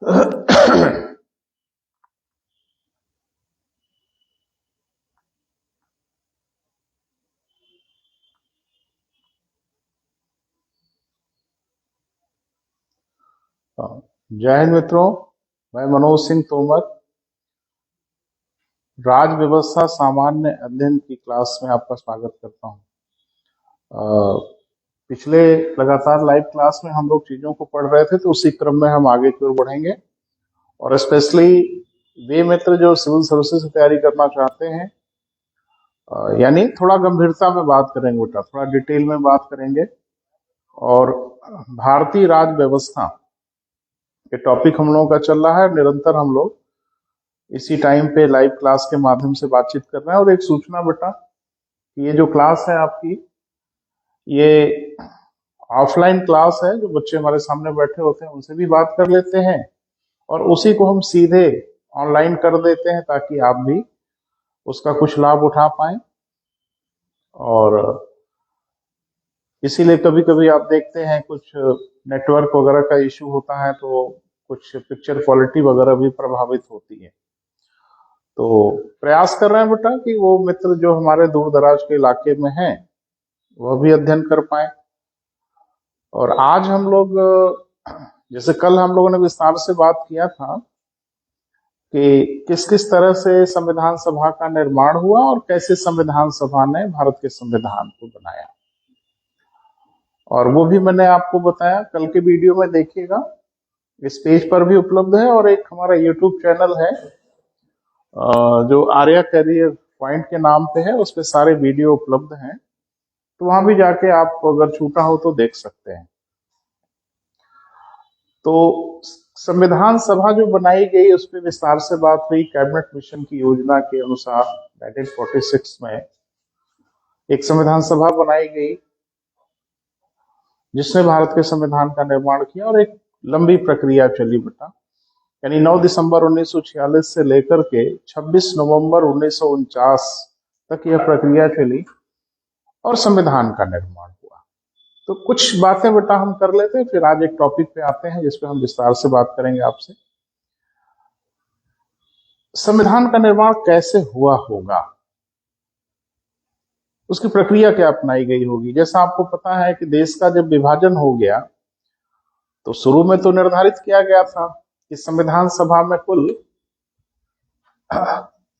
जय हिंद मित्रों। मैं मनोज सिंह तोमर राज व्यवस्था सामान्य अध्ययन की क्लास में आपका स्वागत करता हूं। पिछले लगातार लाइव क्लास में हम लोग चीजों को पढ़ रहे थे, तो उसी क्रम में हम आगे की ओर बढ़ेंगे। और स्पेशली वे मित्र जो सिविल सर्विसेज की तैयारी करना चाहते हैं, यानी थोड़ा गंभीरता में बात करेंगे बेटा, थोड़ा डिटेल में बात करेंगे। और भारतीय राज व्यवस्था ये टॉपिक हम लोगों का चल रहा है। निरंतर हम लोग इसी टाइम पे लाइव क्लास के माध्यम से बातचीत कर रहे हैं। और एक सूचना बेटा, कि ये जो क्लास है आपकी, ये ऑफलाइन क्लास है। जो बच्चे हमारे सामने बैठे होते हैं उनसे भी बात कर लेते हैं, और उसी को हम सीधे ऑनलाइन कर देते हैं, ताकि आप भी उसका कुछ लाभ उठा पाएं। और इसीलिए कभी कभी आप देखते हैं कुछ नेटवर्क वगैरह का इश्यू होता है, तो कुछ पिक्चर क्वालिटी वगैरह भी प्रभावित होती है। तो प्रयास कर रहे हैं बेटा कि वो मित्र जो हमारे दूर दराज के इलाके में हैं वह भी अध्ययन कर पाए। और आज हम लोग, जैसे कल हम लोगों ने विस्तार से बात किया था कि किस किस तरह से संविधान सभा का निर्माण हुआ और कैसे संविधान सभा ने भारत के संविधान को बनाया, और वो भी मैंने आपको बताया। कल के वीडियो में देखिएगा, इस पेज पर भी उपलब्ध है। और एक हमारा यूट्यूब चैनल है जो आर्या करियर पॉइंट के नाम पे है, उस पे सारे वीडियो उपलब्ध हैं, तो वहां भी जाके आप अगर छूटा हो तो देख सकते हैं। तो संविधान सभा जो बनाई गई उस पर विस्तार से बात हुई। कैबिनेट मिशन की योजना के अनुसार 1946 में एक संविधान सभा बनाई गई, जिसने भारत के संविधान का निर्माण किया। और एक लंबी प्रक्रिया चली बेटा, यानी 9 दिसंबर 1946 से लेकर के 26 नवंबर 1949 तक यह प्रक्रिया चली और संविधान का निर्माण हुआ। तो कुछ बातें बेटा हम कर लेते हैं, फिर आज एक टॉपिक पे आते हैं जिसपे हम विस्तार से बात करेंगे आपसे। संविधान का निर्माण कैसे हुआ होगा, उसकी प्रक्रिया क्या अपनाई गई होगी। जैसा आपको पता है कि देश का जब विभाजन हो गया, तो शुरू में तो निर्धारित किया गया था कि संविधान सभा में कुल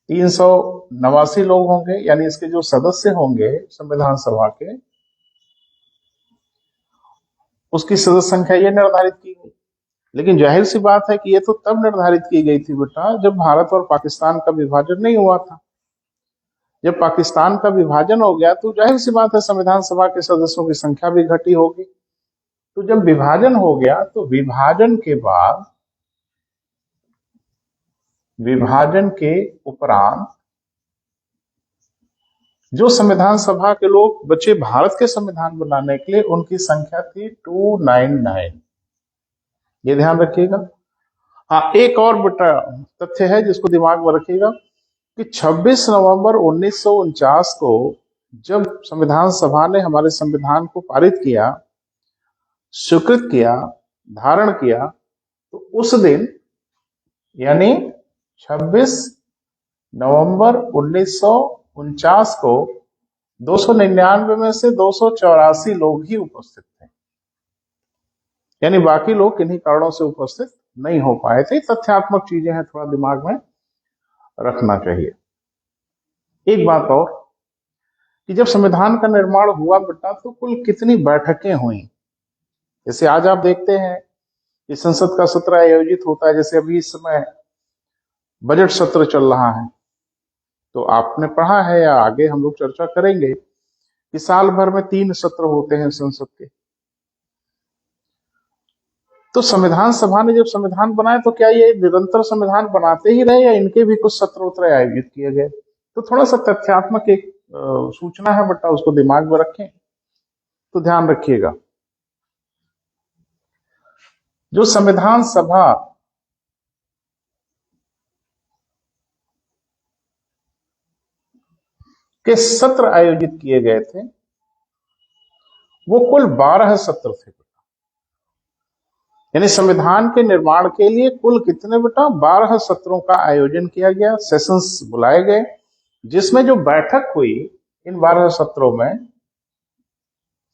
389 लोग होंगे, यानी इसके जो सदस्य होंगे संविधान सभा के, उसकी सदस्य संख्या ये निर्धारित की गई। लेकिन जाहिर सी बात है कि ये तो तब निर्धारित की गई थी बेटा जब भारत और पाकिस्तान का विभाजन नहीं हुआ था। जब पाकिस्तान का विभाजन हो गया तो जाहिर सी बात है संविधान सभा के सदस्यों की संख्या भी घटी होगी। तो जब विभाजन हो गया, तो विभाजन के उपरांत जो संविधान सभा के लोग बचे भारत के संविधान बनाने के लिए, उनकी संख्या थी 299। ये ध्यान रखिएगा। हाँ, एक और बेटा तथ्य है जिसको दिमाग में रखिएगा कि 26 नवंबर 1949 को जब संविधान सभा ने हमारे संविधान को पारित किया, स्वीकृत किया, धारण किया, तो उस दिन यानी 26 नवंबर 1949 को 299 में से 284 लोग ही उपस्थित थे, यानी बाकी लोग किन्हीं कारणों से उपस्थित नहीं हो पाए थे। तथ्यात्मक चीजें हैं, थोड़ा दिमाग में रखना चाहिए। एक बात और, कि जब संविधान का निर्माण हुआ बेटा, तो कुल कितनी बैठकें हुई। जैसे आज आप देखते हैं कि संसद का सत्र आयोजित होता है, जैसे अभी इस समय बजट सत्र चल रहा है, तो आपने पढ़ा है या आगे हम लोग चर्चा करेंगे कि साल भर में 3 सत्र होते हैं संसद के। तो संविधान सभा ने जब संविधान बनाया, तो क्या ये निरंतर संविधान बनाते ही रहे या इनके भी कुछ सत्र उत्तर आयोजित किए गए। तो थोड़ा सा तथ्यात्मक एक सूचना है बेटा, उसको दिमाग में रखें तो ध्यान रखिएगा। जो संविधान सभा के सत्र आयोजित किए गए थे, वो कुल 12 सत्र थे। यानी संविधान के निर्माण के लिए कुल कितने बेटा 12 सत्रों का आयोजन किया गया, सेशंस बुलाए गए, जिसमें जो बैठक हुई इन 12 सत्रों में,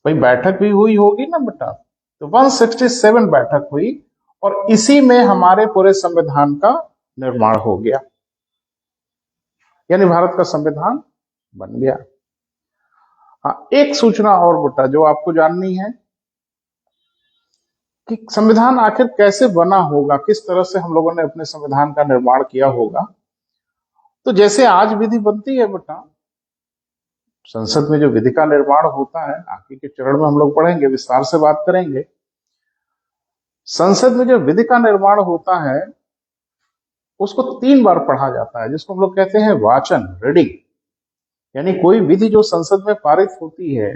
भाई बैठक भी हुई होगी ना बेटा, तो 167 बैठक हुई और इसी में हमारे पूरे संविधान का निर्माण हो गया, यानी भारत का संविधान बन गया। हाँ, एक सूचना और बेटा जो आपको जाननी है कि संविधान आखिर कैसे बना होगा, किस तरह से हम लोगों ने अपने संविधान का निर्माण किया होगा। तो जैसे आज विधि बनती है बेटा, संसद में जो विधि का निर्माण होता है, आगे के चरण में हम लोग पढ़ेंगे, विस्तार से बात करेंगे। संसद में जो विधि का निर्माण होता है उसको 3 बार पढ़ा जाता है, जिसको हम लोग कहते हैं वाचन, रीडिंग। यानी कोई विधि जो संसद में पारित होती है,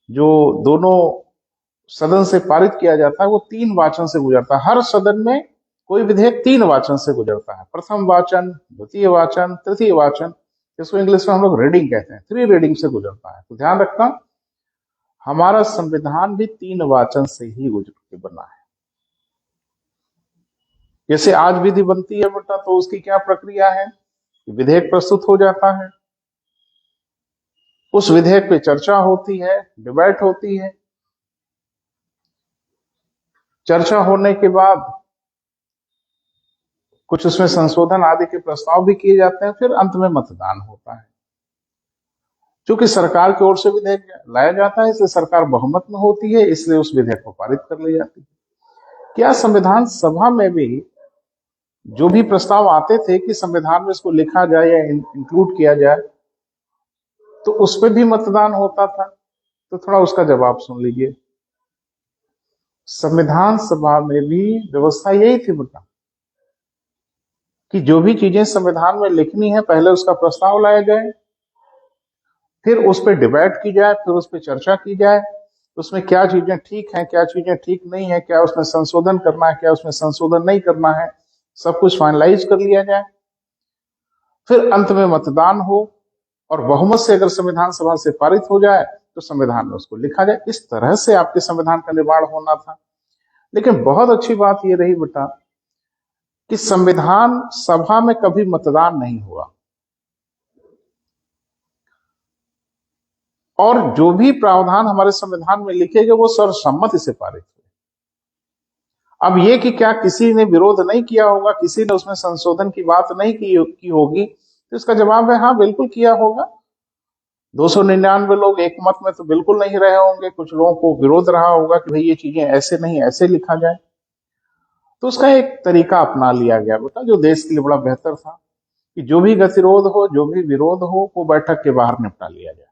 जो दोनों सदन से पारित किया जाता है, वो 3 वाचन से गुजरता है। हर सदन में कोई विधेयक 3 वाचन से गुजरता है, प्रथम वाचन, द्वितीय वाचन, तृतीय वाचन, जिसको इंग्लिश में हम लोग रीडिंग कहते हैं, 3 रीडिंग से गुजरता है। तो ध्यान रखना, हमारा संविधान भी 3 वाचन से ही गुजर के बना है। जैसे आज विधि बनती है बेटा, तो उसकी क्या प्रक्रिया है, विधेयक प्रस्तुत हो जाता है, उस विधेयक पे चर्चा होती है, डिबेट होती है, चर्चा होने के बाद कुछ उसमें संशोधन आदि के प्रस्ताव भी किए जाते हैं, फिर अंत में मतदान होता है। चूंकि सरकार की ओर से विधेयक लाया जाता है, इसलिए सरकार बहुमत में होती है, इसलिए उस विधेयक को पारित कर ली जाती है। क्या संविधान सभा में भी जो भी प्रस्ताव आते थे कि संविधान में इसको लिखा जाए या इंक्लूड किया जाए, तो उस पर भी मतदान होता था? तो थोड़ा उसका जवाब सुन लीजिए। संविधान सभा में भी व्यवस्था यही थी बेटा कि जो भी चीजें संविधान में लिखनी है, पहले उसका प्रस्ताव लाया जाए, फिर उस पर डिबेट की जाए, फिर उस पर चर्चा की जाए, उसमें क्या चीजें ठीक हैं, क्या चीजें ठीक नहीं है, क्या उसमें संशोधन करना है, क्या उसमें संशोधन नहीं करना है, सब कुछ फाइनलाइज कर लिया जाए, फिर अंत में मतदान हो और बहुमत से अगर संविधान सभा से पारित हो जाए तो संविधान में उसको लिखा जाए। इस तरह से आपके संविधान का निर्माण होना था। लेकिन बहुत अच्छी बात यह रही बेटा कि संविधान सभा में कभी मतदान नहीं हुआ और जो भी प्रावधान हमारे संविधान में लिखे गए वो सर्वसम्मति से पारित हुए। अब ये कि क्या किसी ने विरोध नहीं किया होगा, किसी ने उसमें संशोधन की बात नहीं की होगी, तो इसका जवाब है हाँ, बिल्कुल किया होगा। 299 लोग एक मत में तो बिल्कुल नहीं रहे होंगे, कुछ लोगों को विरोध रहा होगा कि भाई ये चीजें ऐसे नहीं, ऐसे लिखा जाए। तो उसका एक तरीका अपना लिया गया बेटा, जो देश के लिए बड़ा बेहतर था, कि जो भी गतिरोध हो, जो भी विरोध हो, वो बैठक के बाहर निपटा लिया जाए,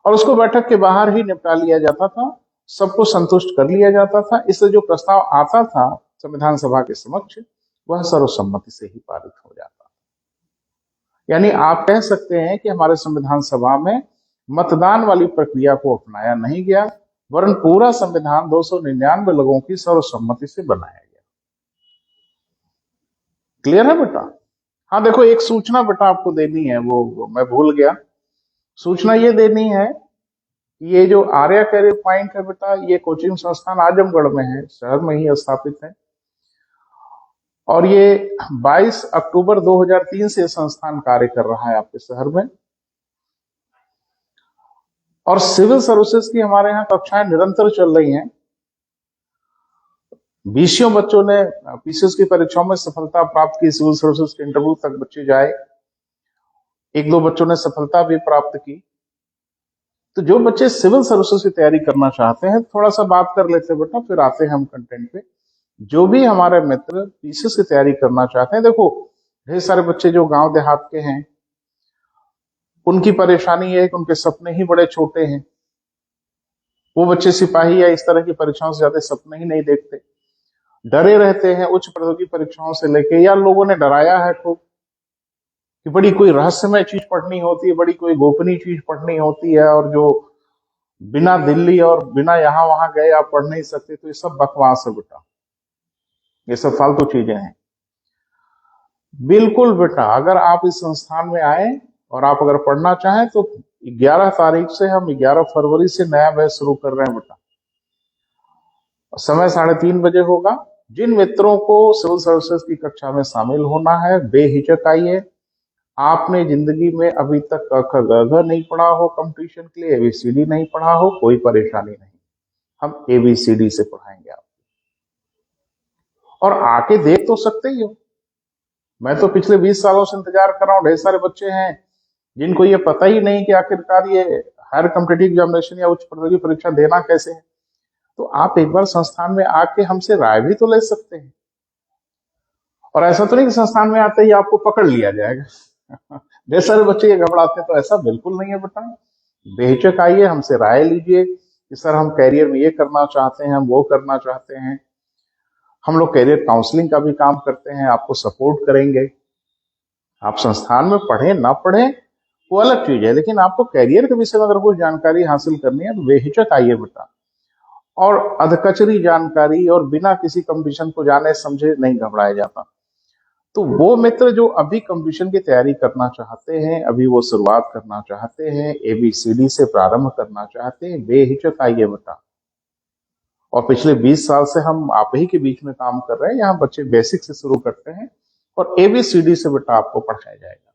और उसको बैठक के बाहर ही निपटा लिया जाता था, सबको संतुष्ट कर लिया जाता था। इसलिए जो प्रस्ताव आता था संविधान सभा के समक्ष, वह सर्वसम्मति से ही पारित हो जाता। यानी आप कह सकते हैं कि हमारे संविधान सभा में मतदान वाली प्रक्रिया को अपनाया नहीं गया, वरन पूरा संविधान 299 लोगों की सर्वसम्मति से बनाया गया। क्लियर है बेटा? हाँ, देखो एक सूचना बेटा आपको देनी है, वो मैं भूल गया। सूचना ये देनी है कि ये जो आर्या कैरियर पॉइंट है बेटा, ये कोचिंग संस्थान आजमगढ़ में है, शहर में ही स्थापित है, और ये 22 अक्टूबर 2003 से संस्थान कार्य कर रहा है आपके शहर में। और सिविल सर्विसेज की हमारे यहाँ कक्षाएं निरंतर चल रही हैं। 20 बच्चों ने पीसीएस की परीक्षाओं में सफलता प्राप्त की, सिविल सर्विसेज के इंटरव्यू तक बच्चे जाए, 1-2 बच्चों ने सफलता भी प्राप्त की। तो जो बच्चे सिविल सर्विसेज की तैयारी करना चाहते हैं, थोड़ा सा बात कर लेते हैं बेटा, फिर आते हैं हम कंटेंट पे। जो भी हमारे मित्र पीसीएस की तैयारी करना चाहते हैं, देखो ढेर सारे बच्चे जो गांव देहात के हैं, उनकी परेशानी है कि उनके सपने ही बड़े छोटे हैं। वो बच्चे सिपाही या इस तरह की परीक्षाओं से ज्यादा सपने ही नहीं देखते, डरे रहते हैं उच्च प्रतियोगी परीक्षाओं से लेके, या लोगों ने डराया है खूब कि बड़ी कोई रहस्यमय चीज पढ़नी होती है, बड़ी कोई गोपनीय चीज पढ़नी होती है, और जो बिना दिल्ली और बिना यहां वहां गए आप पढ़ नहीं सकते। तो ये सब बकवास है बेटा, ये सब फालतू चीजें हैं। बिल्कुल बेटा, अगर आप इस संस्थान में आए और आप अगर पढ़ना चाहें तो 11 तारीख से हम 11 फरवरी से नया बैच शुरू कर रहे हैं बेटा। समय 3:30 बजे होगा। जिन मित्रों को सिविल सर्विसेज की कक्षा में शामिल होना है, बेहिचक आइए। आपने जिंदगी में अभी तक क ख ग घ नहीं पढ़ा हो, कंपटीशन के लिए एबीसीडी नहीं पढ़ा हो, कोई परेशानी नहीं, हम एबीसीडी से पढ़ाएंगे आप। और आके देख तो सकते ही हो। मैं तो पिछले 20 सालों से इंतजार कर रहा हूँ। ढेर सारे बच्चे हैं जिनको ये पता ही नहीं कि आखिरकार ये हायर कॉम्पिटिटिव एग्जामिनेशन या उच्च प्रतियोगी परीक्षा देना कैसे है। तो आप एक बार संस्थान में आके हमसे राय भी तो ले सकते हैं। और ऐसा तो नहीं कि संस्थान में आते ही आपको पकड़ लिया जाएगा। ढेर सारे बच्चे ये घबराते हैं, तो ऐसा बिल्कुल नहीं है बेटा। बेहिचक आइए, हमसे राय लीजिए कि सर हम कैरियर में ये करना चाहते हैं, हम वो करना चाहते हैं। हम लोग कैरियर काउंसलिंग का भी काम करते हैं, आपको सपोर्ट करेंगे। आप संस्थान में पढ़े ना पढ़े वो अलग चीज है, लेकिन आपको कैरियर के विषय में अगर कुछ जानकारी हासिल करनी है तो बेहिचक आइए बेटा। और अधकचरी जानकारी और बिना किसी कंपटीशन को जाने समझे नहीं घबराया जाता। तो वो मित्र जो अभी कंपटीशन की तैयारी करना चाहते हैं, अभी वो शुरुआत करना चाहते हैं, एबीसीडी से प्रारंभ करना चाहते हैं, बेहिचक आइए बेटा। और पिछले 20 साल से हम आप ही के बीच में काम कर रहे हैं। यहाँ बच्चे बेसिक से शुरू करते हैं और एबीसीडी से बेटा आपको पढ़ाया जाएगा।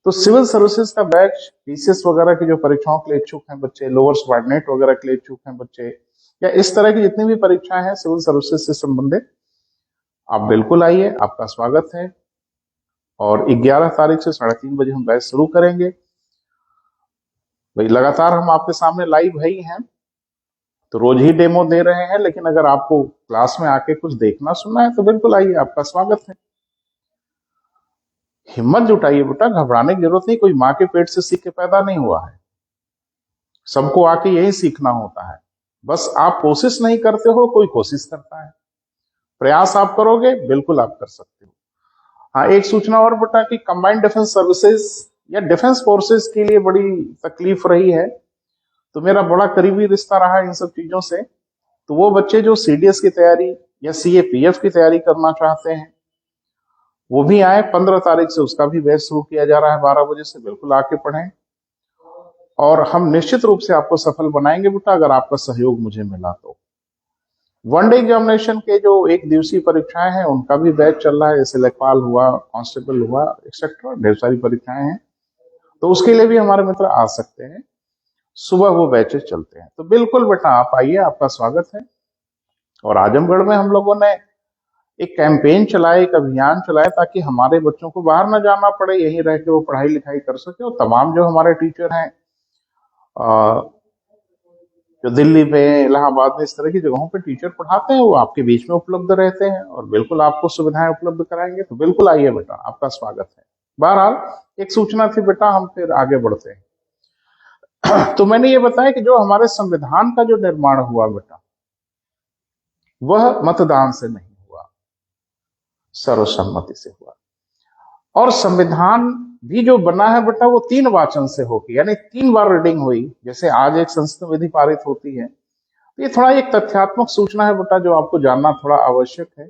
तो सिविल सर्विसेज का बैच, पीसीएस वगैरह की जो परीक्षाओं के लिए इच्छुक हैं बच्चे, लोअर सबऑर्डिनेट वगैरह के लिए इच्छुक हैं बच्चे, या इस तरह की जितनी भी परीक्षाएं हैं सिविल सर्विसेज से संबंधित, आप बिल्कुल आइए, आपका स्वागत है। और 11 तारीख से 3:30 बजे हम बैच शुरू करेंगे। भाई लगातार हम आपके सामने लाइव है ही हैं, तो रोज ही डेमो दे रहे हैं, लेकिन अगर आपको क्लास में आके कुछ देखना सुनना है तो बिल्कुल आइए, आपका स्वागत है। हिम्मत जुटाइए बेटा, घबराने की जरूरत नहीं। कोई माँ के पेट से सीख के पैदा नहीं हुआ है, सबको आके यही सीखना होता है। बस आप कोशिश नहीं करते हो, कोई कोशिश करता है। प्रयास आप करोगे, बिल्कुल आप कर सकते हो। हाँ, एक सूचना और बेटा कि कंबाइंड डिफेंस सर्विसेज या डिफेंस फोर्सेस के लिए बड़ी तकलीफ रही है, तो मेरा बड़ा करीबी रिश्ता रहा इन सब चीजों से। तो वो बच्चे जो सीडीएस की तैयारी या सीएपीएफ की तैयारी करना चाहते हैं वो भी आए। 15 तारीख से उसका भी बैच शुरू किया जा रहा है 12 बजे से। बिल्कुल आके पढ़ें और हम निश्चित रूप से आपको सफल बनाएंगे बेटा, अगर आपका सहयोग मुझे मिला तो। वनडे एग्जामिनेशन के जो एक दिवसीय परीक्षाएं हैं उनका भी बैच चल रहा है, जैसे लेखपाल हुआ, कांस्टेबल हुआ, एक्सेट्रा, ढेर सारी परीक्षाएं हैं। तो उसके लिए भी हमारे मित्र आ सकते हैं, सुबह वो बैचेस चलते हैं। तो बिल्कुल बेटा आप आइए, आपका स्वागत है। और आजमगढ़ में हम लोगों ने एक कैंपेन चलाया, एक अभियान चलाया, ताकि हमारे बच्चों को बाहर न जाना पड़े, यहीं रह के वो पढ़ाई लिखाई कर सके। और तमाम जो हमारे टीचर हैं जो दिल्ली में, इलाहाबाद में, इस तरह की जगहों पे टीचर पढ़ाते हैं, वो आपके बीच में उपलब्ध रहते हैं और बिल्कुल आपको सुविधाएं उपलब्ध कराएंगे। तो बिल्कुल आइए बेटा, आपका स्वागत है। बहरहाल एक सूचना थी बेटा, हम फिर आगे बढ़ते हैं। तो मैंने ये बताया कि जो हमारे संविधान का जो निर्माण हुआ बेटा, वह मतदान से नहीं हुआ, सर्वसम्मति से हुआ। और संविधान भी जो बना है बेटा वो 3 वाचन से होगी, यानी 3 बार रीडिंग हुई। जैसे आज एक संसद विधि पारित होती है, तो ये थोड़ा एक तथ्यात्मक सूचना है बेटा जो आपको जानना थोड़ा आवश्यक है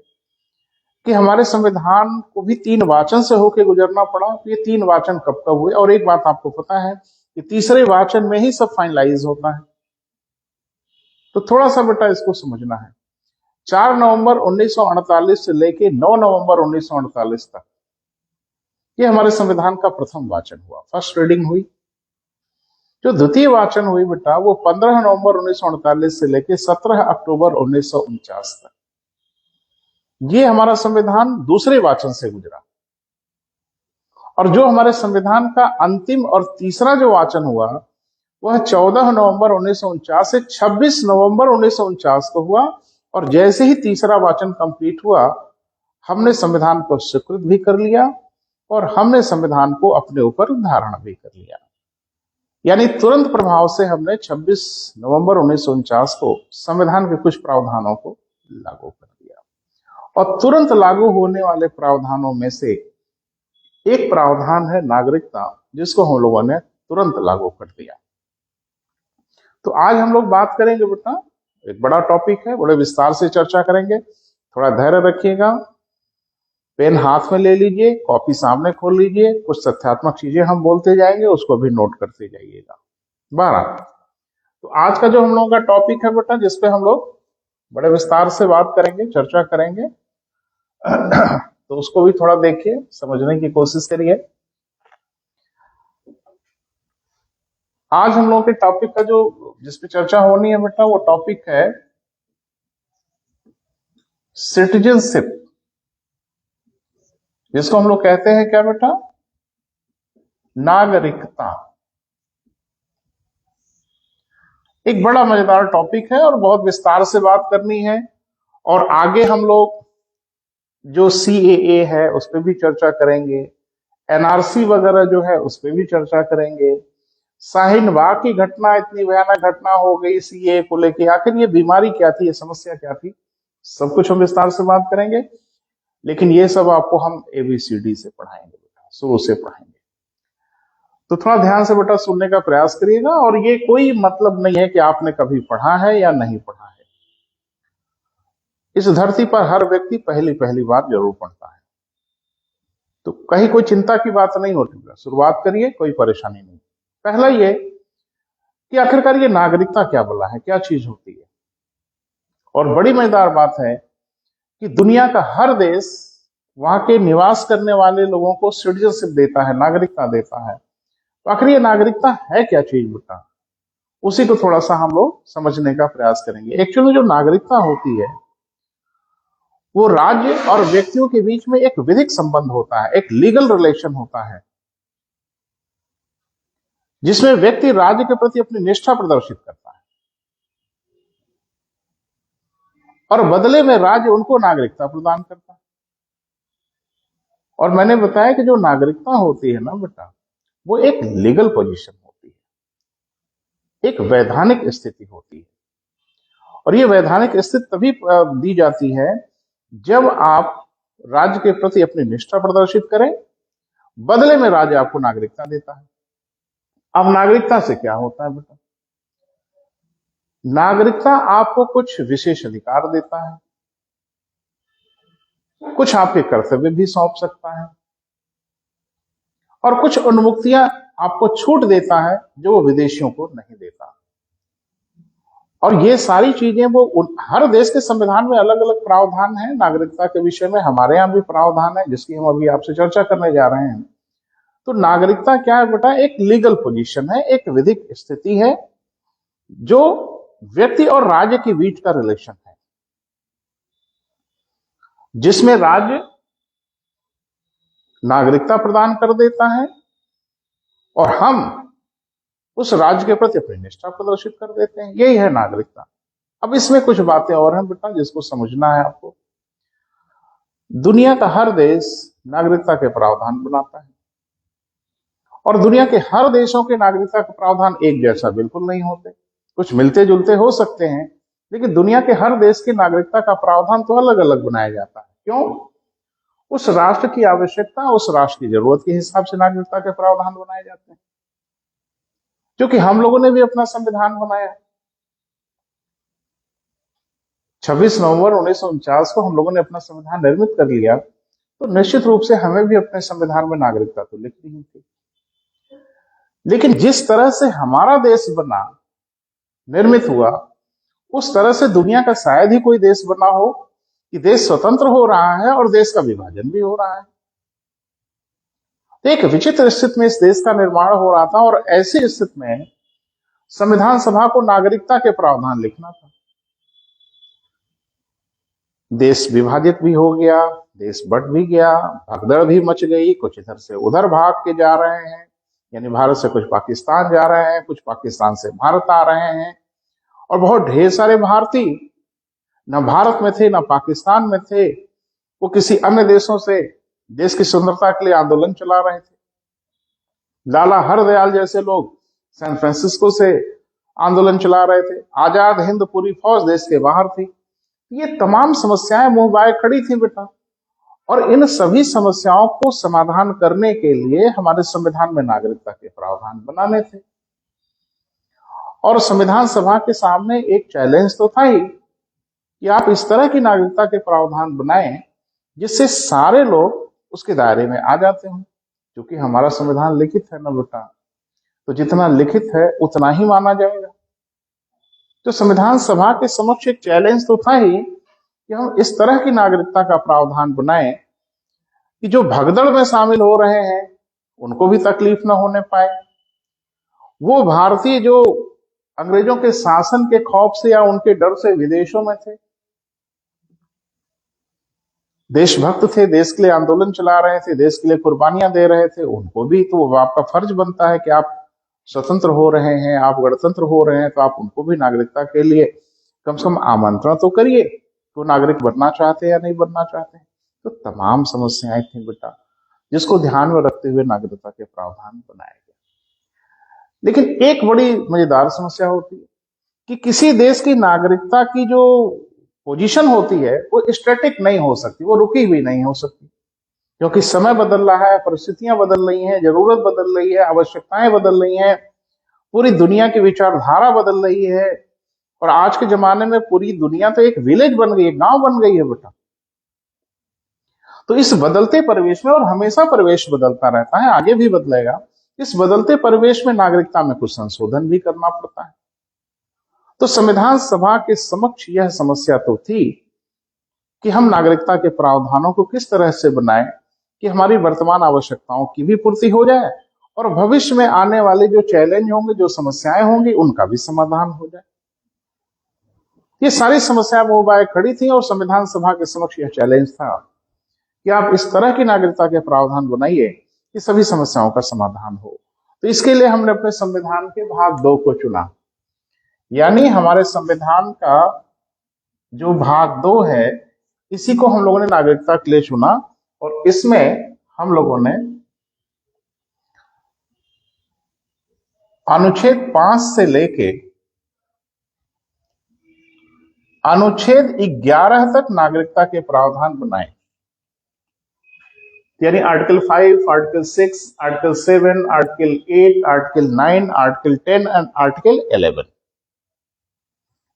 कि हमारे संविधान को भी 3 वाचन से होके गुजरना पड़ा। तो ये 3 वाचन कब कब हुए, और एक बात आपको पता है कि तीसरे वाचन में ही सब फाइनलाइज होता है। तो थोड़ा सा बेटा इसको समझना है। 4 नवंबर 1948 से लेके 9 नवंबर 1948 तक ये हमारे संविधान का प्रथम वाचन हुआ, फर्स्ट रीडिंग हुई। जो द्वितीय वाचन हुई बेटा वो 15 नवंबर 1948 से लेके 17 अक्टूबर 1949 तक, ये हमारा संविधान दूसरे वाचन से गुजरा। और जो हमारे संविधान का अंतिम और तीसरा जो वाचन हुआ वह 14 नवंबर 1949 से 26 नवंबर 1949 को हुआ। और जैसे ही तीसरा वाचन कंप्लीट हुआ, हमने संविधान को स्वीकृत भी कर लिया और हमने संविधान को अपने ऊपर धारण भी कर लिया। यानी तुरंत प्रभाव से हमने 26 नवंबर 1949 को संविधान के कुछ प्रावधानों को लागू कर दिया। और तुरंत लागू होने वाले प्रावधानों में से एक प्रावधान है नागरिकता, जिसको हम लोगों ने तुरंत लागू कर दिया। तो आज हम लोग बात करेंगे बेटा, एक बड़ा टॉपिक है, बड़े विस्तार से चर्चा करेंगे। थोड़ा धैर्य रखिएगा, पेन हाथ में ले लीजिए, कॉपी सामने खोल लीजिए, कुछ तथ्यात्मक चीजें हम बोलते जाएंगे, उसको भी नोट करते जाइएगा। 12 तो आज का जो हम लोगों का टॉपिक है बेटा, जिसपे हम लोग बड़े विस्तार से बात करेंगे, चर्चा करेंगे। तो उसको भी थोड़ा देखिए, समझने की कोशिश करिए। आज हम लोगों के टॉपिक का जो जिस पे चर्चा होनी है बेटा, वो टॉपिक है सिटीजनशिप, जिसको हम लोग कहते हैं क्या बेटा, नागरिकता। एक बड़ा मजेदार टॉपिक है और बहुत विस्तार से बात करनी है। और आगे हम लोग जो CAA है उस पर भी चर्चा करेंगे, NRC वगैरह जो है उस पर भी चर्चा करेंगे। शाहीन बाग की घटना, इतनी भयानक घटना हो गई CAA को लेके, आखिर ये बीमारी क्या थी, ये समस्या क्या थी, सब कुछ हम विस्तार से बात करेंगे। लेकिन ये सब आपको हम ABCD से पढ़ाएंगे बेटा, शुरू से पढ़ाएंगे। तो थोड़ा ध्यान से बेटा सुनने का प्रयास करिएगा। और ये कोई मतलब नहीं है कि आपने कभी पढ़ा है या नहीं पढ़ा है। इस धरती पर हर व्यक्ति पहली पहली बार जरूर पढ़ता है, तो कहीं कोई चिंता की बात नहीं होती। शुरुआत करिए, कोई परेशानी नहीं। पहला ये कि आखिरकार ये नागरिकता क्या बोला है, क्या चीज होती है। और बड़ी मजेदार बात है कि दुनिया का हर देश वहां के निवास करने वाले लोगों को सिटीजनशिप देता है, नागरिकता देता है। तो आखिर ये नागरिकता है क्या चीज बेटा, उसी को थोड़ा सा हम लोग समझने का प्रयास करेंगे। एक्चुअली जो नागरिकता होती है वो राज्य और व्यक्तियों के बीच में एक विधिक संबंध होता है, एक लीगल रिलेशन होता है, जिसमें व्यक्ति राज्य के प्रति अपनी निष्ठा प्रदर्शित करता है और बदले में राज्य उनको नागरिकता प्रदान करता है। और मैंने बताया कि जो नागरिकता होती है ना बेटा, वो एक लीगल पोजीशन होती है, एक वैधानिक स्थिति होती है। और ये वैधानिक स्थिति तभी दी जाती है जब आप राज्य के प्रति अपनी निष्ठा प्रदर्शित करें, बदले में राज्य आपको नागरिकता देता है। अब नागरिकता से क्या होता है बेटा, नागरिकता आपको कुछ विशेष अधिकार देता है, कुछ आपके कर्तव्य भी सौंप सकता है, और कुछ उन्मुक्तियां आपको छूट देता है जो वो विदेशियों को नहीं देता। और ये सारी चीजें वो हर देश के संविधान में अलग अलग प्रावधान है नागरिकता के विषय में। हमारे यहाँ भी प्रावधान है जिसकी हम अभी आपसे चर्चा करने जा रहे हैं। तो नागरिकता क्या है बेटा, एक लीगल पोजीशन है, एक विधिक स्थिति है जो व्यक्ति और राज्य के बीच का रिलेशन है, जिसमें राज्य नागरिकता प्रदान कर देता है और हम उस राज्य के प्रति अपनी निष्ठा प्रदर्शित कर देते हैं। यही है नागरिकता। अब इसमें कुछ बातें और हैं बेटा जिसको समझना है आपको। दुनिया का हर देश नागरिकता के प्रावधान बनाता है और दुनिया के हर देशों के नागरिकता के प्रावधान एक जैसा बिल्कुल नहीं होते, कुछ मिलते जुलते हो सकते हैं, लेकिन दुनिया के हर देश की नागरिकता का प्रावधान तो अलग अलग बनाया जाता है। क्यों? उस राष्ट्र की आवश्यकता, उस राष्ट्र की जरूरत के हिसाब से नागरिकता के प्रावधान बनाए जाते हैं। क्योंकि हम लोगों ने भी अपना संविधान बनाया। 26 नवंबर 1949 को हम लोगों ने अपना संविधान निर्मित कर लिया, तो निश्चित रूप से हमें भी अपने संविधान में नागरिकता तो लिखनी ही थी। लेकिन जिस तरह से हमारा देश बना, निर्मित हुआ, उस तरह से दुनिया का शायद ही कोई देश बना हो कि देश स्वतंत्र हो रहा है और देश का विभाजन भी हो रहा है। तो एक विचित्र स्थिति में इस देश का निर्माण हो रहा था और ऐसी स्थिति में संविधान सभा को नागरिकता के प्रावधान लिखना था। देश विभाजित भी हो गया, देश बट भी गया, भगदड़ भी मच गई, कुछ इधर से उधर भाग के जा रहे हैं, यानी भारत से कुछ पाकिस्तान जा रहे हैं, कुछ पाकिस्तान से भारत आ रहे हैं। और बहुत ढेर सारे भारतीय न भारत में थे न पाकिस्तान में थे, वो किसी अन्य देशों से देश की स्वतंत्रता के लिए आंदोलन चला रहे थे। लाला हरदयाल जैसे लोग सैन फ्रांसिस्को से आंदोलन चला रहे थे। आजाद हिंद पूरी फौज देश के बाहर थी। ये तमाम समस्याएं मुंह बाए खड़ी थी बेटा, और इन सभी समस्याओं को समाधान करने के लिए हमारे संविधान में नागरिकता के प्रावधान बनाने थे। और संविधान सभा के सामने एक चैलेंज तो था ही कि आप इस तरह की नागरिकता के प्रावधान बनाएं जिससे सारे लोग उसके दायरे में आ जाते हों। क्योंकि हमारा संविधान लिखित है ना बेटा, तो जितना लिखित है उतना ही माना जाएगा। तो संविधान सभा के समक्ष एक चैलेंज तो था ही कि हम इस तरह की नागरिकता का प्रावधान बनाएं कि जो भगदड़ में शामिल हो रहे हैं उनको भी तकलीफ न होने पाए, वो भारतीय जो अंग्रेजों के शासन के खौफ से या उनके डर से विदेशों में थे, देशभक्त थे, देश के लिए आंदोलन चला रहे थे, देश के लिए कुर्बानियां दे रहे थे, उनको भी तो आपका फर्ज बनता है कि आप स्वतंत्र हो रहे हैं, आप गणतंत्र हो रहे हैं, तो आप उनको भी नागरिकता के लिए कम से कम आमंत्रण तो करिए तो नागरिक बनना चाहते हैं या नहीं बनना चाहते हैं। तो तमाम समस्याएं थी बेटा, जिसको ध्यान में रखते हुए नागरिकता के प्रावधान बनाए गए। लेकिन एक बड़ी मजेदार समस्या होती है कि किसी देश की नागरिकता की जो पोजीशन होती है वो स्टैटिक नहीं हो सकती, वो रुकी हुई नहीं हो सकती, क्योंकि समय बदल रहा है, परिस्थितियां बदल रही हैं, जरूरत बदल रही है, आवश्यकताएं बदल रही हैं, पूरी दुनिया की विचारधारा बदल रही है। और आज के जमाने में पूरी दुनिया तो एक विलेज बन गई है, गांव बन गई है बेटा। तो इस बदलते परिवेश में, और हमेशा परिवेश बदलता रहता है, आगे भी बदलेगा, इस बदलते परिवेश में नागरिकता में कुछ संशोधन भी करना पड़ता है। तो संविधान सभा के समक्ष यह समस्या तो थी कि हम नागरिकता के प्रावधानों को किस तरह से बनाएं कि हमारी वर्तमान आवश्यकताओं की भी पूर्ति हो जाए और भविष्य में आने वाले जो चैलेंज होंगे, जो समस्याएं होंगी, उनका भी समाधान हो जाए। ये सारी समस्याएं मोबाइल खड़ी थी और संविधान सभा के समक्ष यह चैलेंज था कि आप इस तरह की नागरिकता के प्रावधान बनाइए कि सभी समस्याओं का समाधान हो। तो इसके लिए हमने अपने संविधान के भाग 2 को चुना, यानी हमारे संविधान का जो भाग 2 है, इसी को हम लोगों ने नागरिकता के लिए चुना। और इसमें हम लोगों ने अनुच्छेद 5 से लेके अनुच्छेद 11 तक नागरिकता के प्रावधान बनाए, यानी article 5, article 6, article 7, article 8, article 9, article 10 and article 11।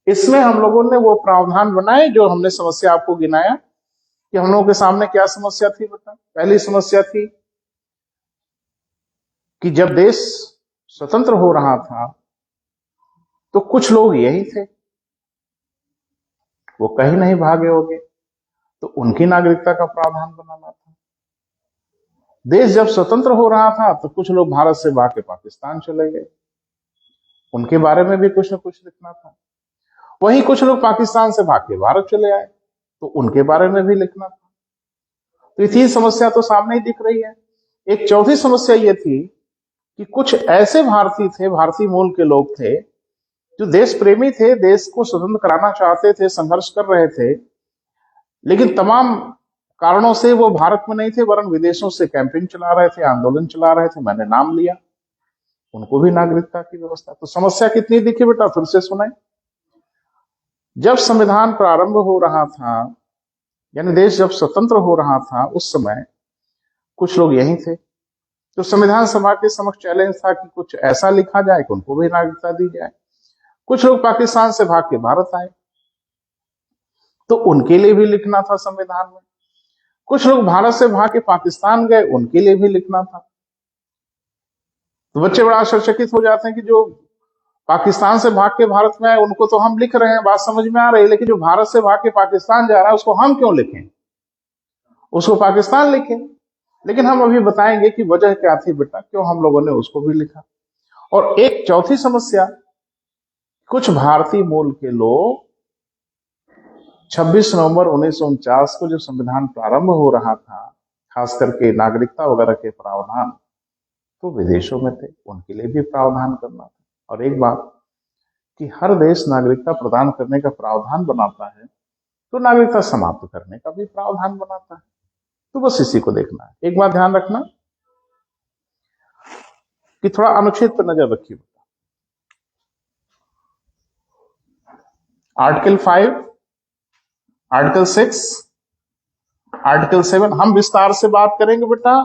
इसमें हम लोगों ने वो प्रावधान बनाए जो हमने समस्या आपको गिनाया कि हम लोगों के सामने क्या समस्या थी बेटा। पहली समस्या थी कि जब देश स्वतंत्र हो रहा था तो कुछ लोग यही थे, वो कहीं नहीं भागे होंगे, तो उनकी नागरिकता का प्रावधान बनाना था। देश जब स्वतंत्र हो रहा था तो कुछ लोग भारत से भाग के पाकिस्तान चले गए, उनके बारे में भी कुछ न कुछ लिखना था। वहीं कुछ लोग पाकिस्तान से भाग के भारत चले आए, तो उनके बारे में भी लिखना था। तो ये 3 समस्या तो सामने ही दिख रही है। एक चौथी समस्या ये थी कि कुछ ऐसे भारतीय थे, भारतीय मूल के लोग थे, जो देश प्रेमी थे, देश को स्वतंत्र कराना चाहते थे, संघर्ष कर रहे थे, लेकिन तमाम कारणों से वो भारत में नहीं थे, वरन विदेशों से कैंपेन चला रहे थे, आंदोलन चला रहे थे। मैंने नाम लिया, उनको भी नागरिकता की व्यवस्था। तो समस्या कितनी दिखी बेटा, फिर से सुनाए। जब संविधान प्रारंभ हो रहा था, यानी देश जब स्वतंत्र हो रहा था, उस समय कुछ लोग यही थे। तो संविधान सभा के समक्ष चैलेंज था कि कुछ ऐसा लिखा जाए कि उनको भी नागरिकता दी जाए। कुछ लोग पाकिस्तान से भाग के भारत आए, तो उनके लिए भी लिखना था संविधान में। कुछ लोग भारत से भाग के पाकिस्तान गए, उनके लिए भी लिखना था। तो बच्चे बड़ा आश्चर्यचकित हो जाते हैं कि जो पाकिस्तान से भाग के भारत में आए उनको तो हम लिख रहे हैं, बात समझ में आ रही है, लेकिन जो भारत से भाग के पाकिस्तान जा रहा है उसको हम क्यों लिखें, उसको पाकिस्तान लिखें। लेकिन हम अभी बताएंगे कि वजह क्या थी बेटा, क्यों हम लोगों ने उसको भी लिखा। और एक चौथी समस्या, कुछ भारतीय मूल के लोग 26 नवंबर 1949 को जो संविधान प्रारंभ हो रहा था, खास करके नागरिकता वगैरह के प्रावधान, तो विदेशों में थे, उनके लिए भी प्रावधान करना था। और एक बात कि हर देश नागरिकता प्रदान करने का प्रावधान बनाता है, तो नागरिकता समाप्त करने का भी प्रावधान बनाता है। तो बस इसी को देखना है। एक बात ध्यान रखना कि थोड़ा अनुच्छेद पर नजर रखिए। आर्टिकल 5, आर्टिकल 6, आर्टिकल 7 हम विस्तार से बात करेंगे बेटा,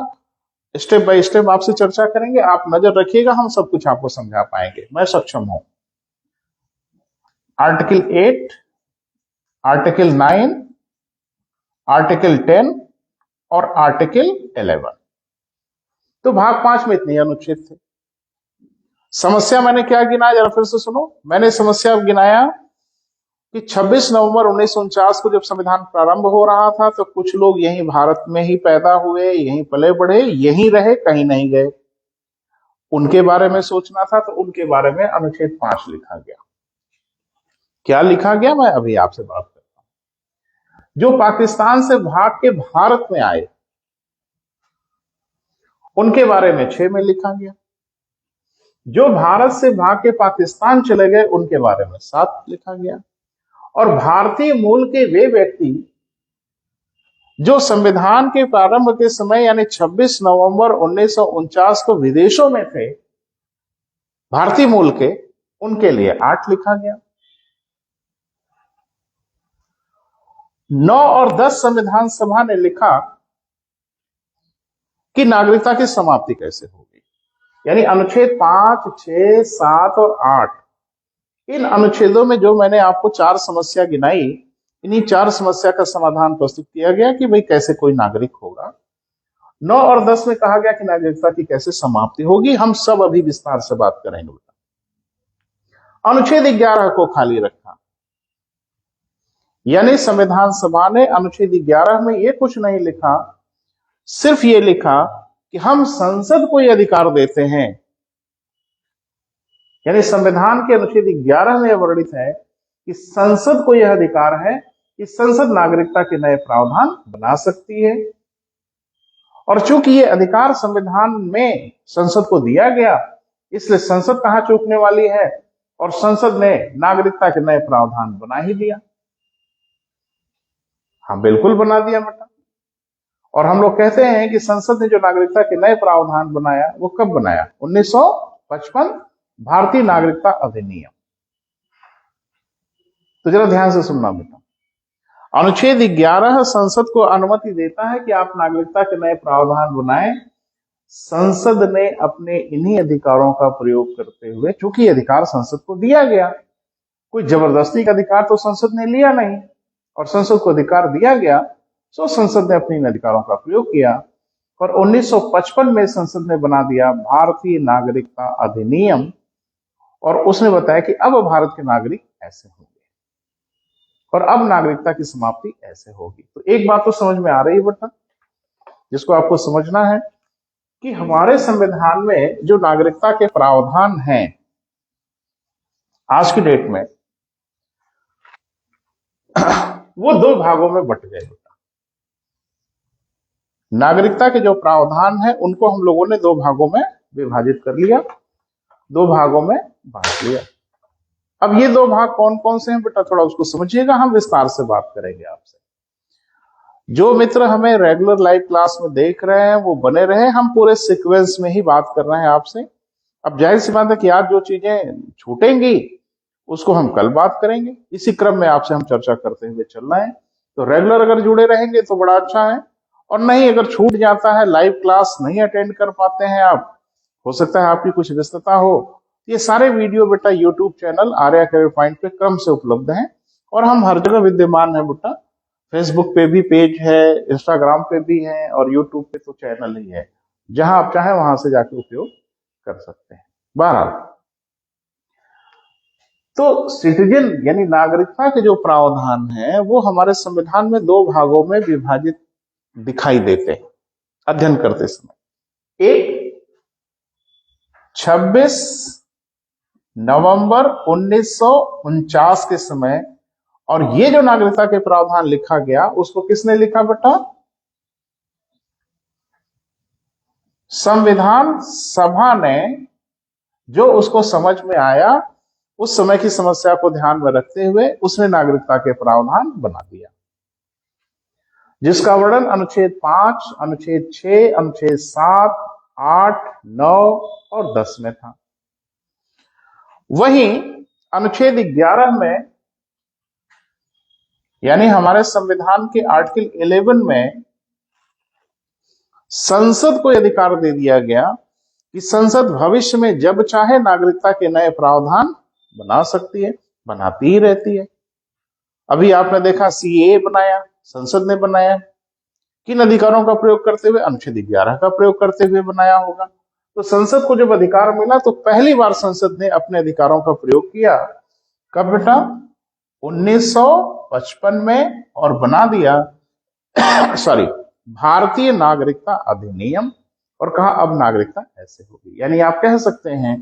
स्टेप बाय स्टेप आपसे चर्चा करेंगे। आप नजर रखिएगा, हम सब कुछ आपको समझा पाएंगे, मैं सक्षम हूं। आर्टिकल 8, आर्टिकल 9, आर्टिकल 10 और आर्टिकल 11। तो भाग 5 में इतने अनुच्छेद थे। समस्या मैंने क्या गिनाया, जरा फिर से सुनो। मैंने समस्या गिनाया कि 26 नवंबर 1949 को जब संविधान प्रारंभ हो रहा था तो कुछ लोग यहीं भारत में ही पैदा हुए, यहीं पले बढ़े, यहीं रहे, कहीं नहीं गए। उनके बारे में सोचना था, तो उनके बारे में अनुच्छेद 5 लिखा गया। क्या लिखा गया, मैं अभी आपसे बात करता हूं। जो पाकिस्तान से भाग के भारत में आए उनके बारे में 6 में लिखा गया। जो भारत से भाग के पाकिस्तान चले गए उनके बारे में 7 लिखा गया। और भारतीय मूल के वे व्यक्ति जो संविधान के प्रारंभ के समय यानी 26 नवंबर 1949 को विदेशों में थे, भारतीय मूल के, उनके लिए 8 लिखा गया। 9 और 10 संविधान सभा ने लिखा कि नागरिकता की समाप्ति कैसे होगी, यानी अनुच्छेद 5, 6, 7 और 8। इन अनुच्छेदों में जो मैंने आपको 4 समस्या गिनाई, इन्हीं 4 समस्या का समाधान प्रस्तुत किया गया कि भाई कैसे कोई नागरिक होगा। 9 और 10 में कहा गया कि नागरिकता की कैसे समाप्ति होगी। हम सब अभी विस्तार से बात करेंगे। अनुच्छेद 11 को खाली रखा, यानी संविधान सभा ने अनुच्छेद 11 में यह कुछ नहीं लिखा, सिर्फ ये लिखा कि हम संसद को यह अधिकार देते हैं, यानी संविधान के अनुच्छेद 11 में यह वर्णित है कि संसद को यह अधिकार है कि संसद नागरिकता के नए प्रावधान बना सकती है। और चूंकि यह अधिकार संविधान में संसद को दिया गया, इसलिए संसद कहां चूकने वाली है, और संसद ने नागरिकता के नए प्रावधान बना ही दिया। हाँ, बिल्कुल बना दिया बेटा। और हम लोग कहते हैं कि संसद ने जो नागरिकता के नए प्रावधान बनाया वो कब बनाया, 1955 भारतीय नागरिकता अधिनियम। तो जरा ध्यान से सुनना बेटा। अनुच्छेद 11 संसद को अनुमति देता है कि आप नागरिकता के नए प्रावधान बनाएं। संसद ने अपने इन्हीं अधिकारों का प्रयोग करते हुए, चूंकि अधिकार संसद को दिया गया, कोई जबरदस्ती का अधिकार तो संसद ने लिया नहीं, और संसद को अधिकार दिया गया, तो संसद ने अपने इन अधिकारों का प्रयोग किया। और 1955 में संसद ने बना दिया भारतीय नागरिकता अधिनियम, और उसने बताया कि अब भारत के नागरिक ऐसे होंगे और अब नागरिकता की समाप्ति ऐसे होगी। तो एक बात तो समझ में आ रही है बेटा, जिसको आपको समझना है कि हमारे संविधान में जो नागरिकता के प्रावधान हैं आज की डेट में, वो 2 भागों में बंट गए बेटा। नागरिकता के जो प्रावधान हैं उनको हम लोगों ने 2 भागों में विभाजित कर लिया, 2 भागों में बांट लिया। अब ये 2 भाग कौन कौन से हैं बेटा, थोड़ा उसको समझिएगा, हम विस्तार से बात करेंगे आपसे। जो मित्र हमें रेगुलर लाइव क्लास में देख रहे हैं वो बने रहे, हम पूरे सीक्वेंस में ही बात कर रहे हैं आपसे। अब जाहिर सी बात है कि आज जो चीजें छूटेंगी उसको हम कल बात करेंगे, इसी क्रम में आपसे हम चर्चा करते हुए चल रहे हैं। तो रेगुलर अगर जुड़े रहेंगे तो बड़ा अच्छा है, और नहीं अगर छूट जाता है, लाइव क्लास नहीं अटेंड कर पाते हैं आप, हो सकता है आपकी कुछ व्यस्तता हो, ये सारे वीडियो बेटा YouTube channel Arya career point पे क्रम से उपलब्ध हैं, और हम हर जगह विद्यमान है बेटा। फेसबुक पे भी पेज है, इंस्टाग्राम पे भी है, और यूट्यूब पे तो चैनल ही है, जहां आप चाहें वहां से जाके उपयोग कर सकते हैं। बहरहाल, तो सिटीजन यानी नागरिकता के जो प्रावधान है वो हमारे संविधान में 2 भागों में विभाजित दिखाई देते हैं अध्ययन करते समय। एक 26 नवंबर 1949 के समय, और ये जो नागरिकता के प्रावधान लिखा गया उसको किसने लिखा बेटा, संविधान सभा ने, जो उसको समझ में आया उस समय की समस्या को ध्यान में रखते हुए उसने नागरिकता के प्रावधान बना दिया, जिसका वर्णन अनुच्छेद 5, अनुच्छेद 6, अनुच्छेद 7, 8, 9 और 10 में था। वहीं अनुच्छेद 11 में, यानी हमारे संविधान के आर्टिकल 11 में, संसद को अधिकार दे दिया गया कि संसद भविष्य में जब चाहे नागरिकता के नए प्रावधान बना सकती है, बनाती ही रहती है। अभी आपने देखा सीए बनाया, संसद ने बनाया, किन अधिकारों का प्रयोग करते हुए, अनुच्छेद 11 का प्रयोग करते हुए बनाया होगा। तो संसद को जब अधिकार मिला तो पहली बार संसद ने अपने अधिकारों का प्रयोग किया। कब बेटा? 1955 में, और बना दिया सॉरी भारतीय नागरिकता अधिनियम, और कहा अब नागरिकता ऐसे होगी। यानी आप कह सकते हैं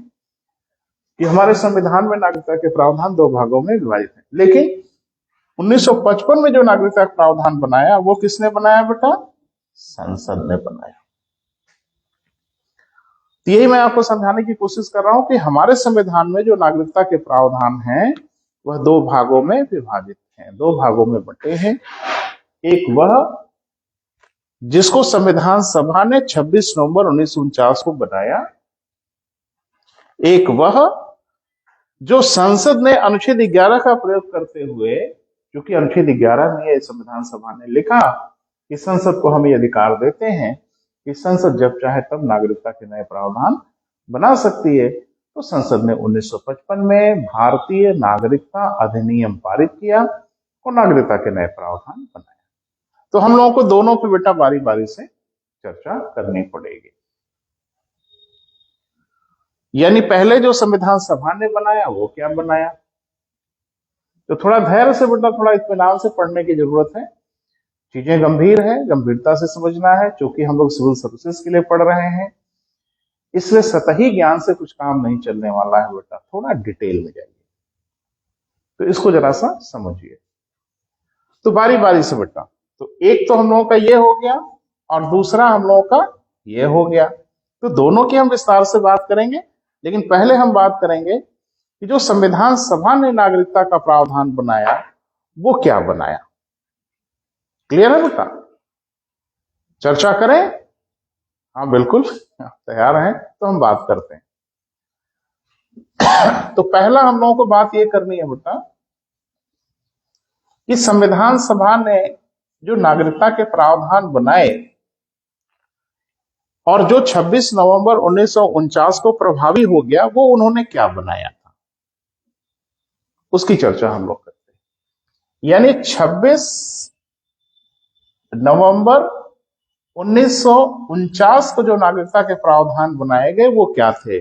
कि हमारे संविधान में नागरिकता के प्रावधान दो भागों में विभाजित हैं, लेकिन 1955 में जो नागरिकता का प्रावधान बनाया वो किसने बनाया बेटा? संसद ने बनाया। तो यही मैं आपको समझाने की कोशिश कर रहा हूं कि हमारे संविधान में जो नागरिकता के प्रावधान हैं वह दो भागों में विभाजित हैं, दो भागों में बंटे हैं। एक वह जिसको संविधान सभा ने 26 नवंबर 1949 को बनाया, एक वह जो संसद ने अनुच्छेद 11 का प्रयोग करते हुए, क्योंकि अनुच्छेद 11 में संविधान सभा ने लिखा कि संसद को हम ये अधिकार देते हैं कि संसद जब चाहे तब नागरिकता के नए प्रावधान बना सकती है, तो संसद ने 1955 में भारतीय नागरिकता अधिनियम पारित किया और नागरिकता के नए प्रावधान बनाए। तो हम लोगों को दोनों पे बेटा बारी बारी से चर्चा करनी पड़ेगी। यानी पहले जो संविधान सभा ने बनाया वो क्या बनाया, तो थोड़ा धैर्य से बेटा, थोड़ा इत्मीनान से पढ़ने की जरूरत है। चीजें गंभीर है, गंभीरता से समझना है, क्योंकि हम लोग सिविल सर्विसेज के लिए पढ़ रहे हैं, इसलिए सतही ज्ञान से कुछ काम नहीं चलने वाला है बेटा, थोड़ा डिटेल में जाइए। तो इसको जरा सा समझिए। तो बारी बारी से बेटा, तो एक तो हम लोगों का ये हो गया और दूसरा हम लोगों का ये हो गया। तो दोनों की हम विस्तार से बात करेंगे, लेकिन पहले हम बात करेंगे कि जो संविधान सभा ने नागरिकता का प्रावधान बनाया वो क्या बनाया। क्लियर है बेटा? चर्चा करें? हाँ बिल्कुल तैयार हैं, तो हम बात करते हैं। तो पहला हम लोगों को बात ये करनी है बेटा कि संविधान सभा ने जो नागरिकता के प्रावधान बनाए और जो 26 नवंबर 1949 को प्रभावी हो गया, वो उन्होंने क्या बनाया था, उसकी चर्चा हम लोग करते हैं। यानी 26 नवंबर 1949 को जो नागरिकता के प्रावधान बनाए गए वो क्या थे।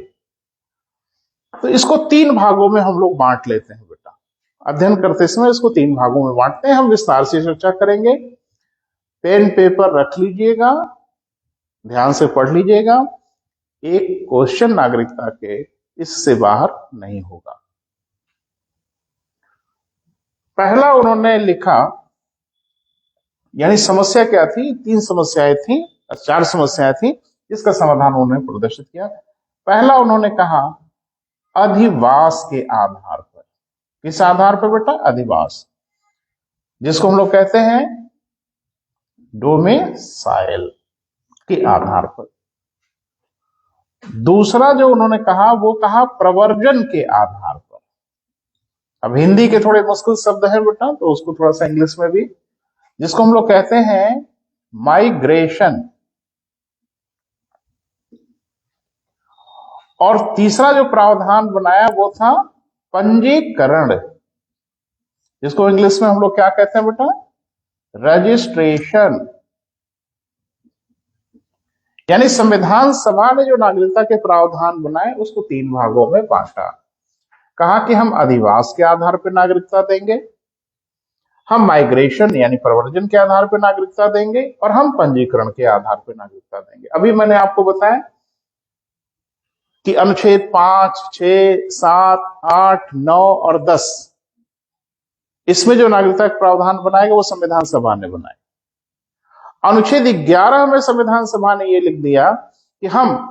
तो इसको तीन भागों में हम लोग बांट लेते हैं बेटा, अध्ययन करते समय इसको तीन भागों में बांटते हैं। हम विस्तार से चर्चा करेंगे। पेन पेपर रख लीजिएगा, ध्यान से पढ़ लीजिएगा। एक क्वेश्चन नागरिकता के इससे बाहर नहीं होगा। पहला उन्होंने लिखा, यानी समस्या क्या थी, तीन समस्याएं थी, चार समस्याएं थी, इसका समाधान उन्होंने प्रदर्शित किया। पहला उन्होंने कहा अधिवास के आधार पर। किस आधार पर बेटा? अधिवास, जिसको हम लोग कहते हैं डोमेसाइल के आधार पर। दूसरा जो उन्होंने कहा वो कहा प्रवर्जन के आधार पर। अब हिंदी के थोड़े मुश्किल शब्द है बेटा, तो उसको थोड़ा सा इंग्लिश में भी, जिसको हम लोग कहते हैं माइग्रेशन। और तीसरा जो प्रावधान बनाया वो था पंजीकरण, जिसको इंग्लिश में हम लोग क्या कहते हैं बेटा? रजिस्ट्रेशन। यानी संविधान सभा ने जो नागरिकता के प्रावधान बनाए उसको तीन भागों में बांटा। कहा कि हम अधिवास के आधार पर नागरिकता देंगे, हम माइग्रेशन यानी प्रवर्जन के आधार पर नागरिकता देंगे, और हम पंजीकरण के आधार पर नागरिकता देंगे। अभी मैंने आपको बताया कि अनुच्छेद 5, 6, 7, 8, 9 और 10, इसमें जो नागरिकता के प्रावधान बनाए गए वो संविधान सभा ने बनाए। अनुच्छेद 11 में संविधान सभा ने यह लिख दिया कि हम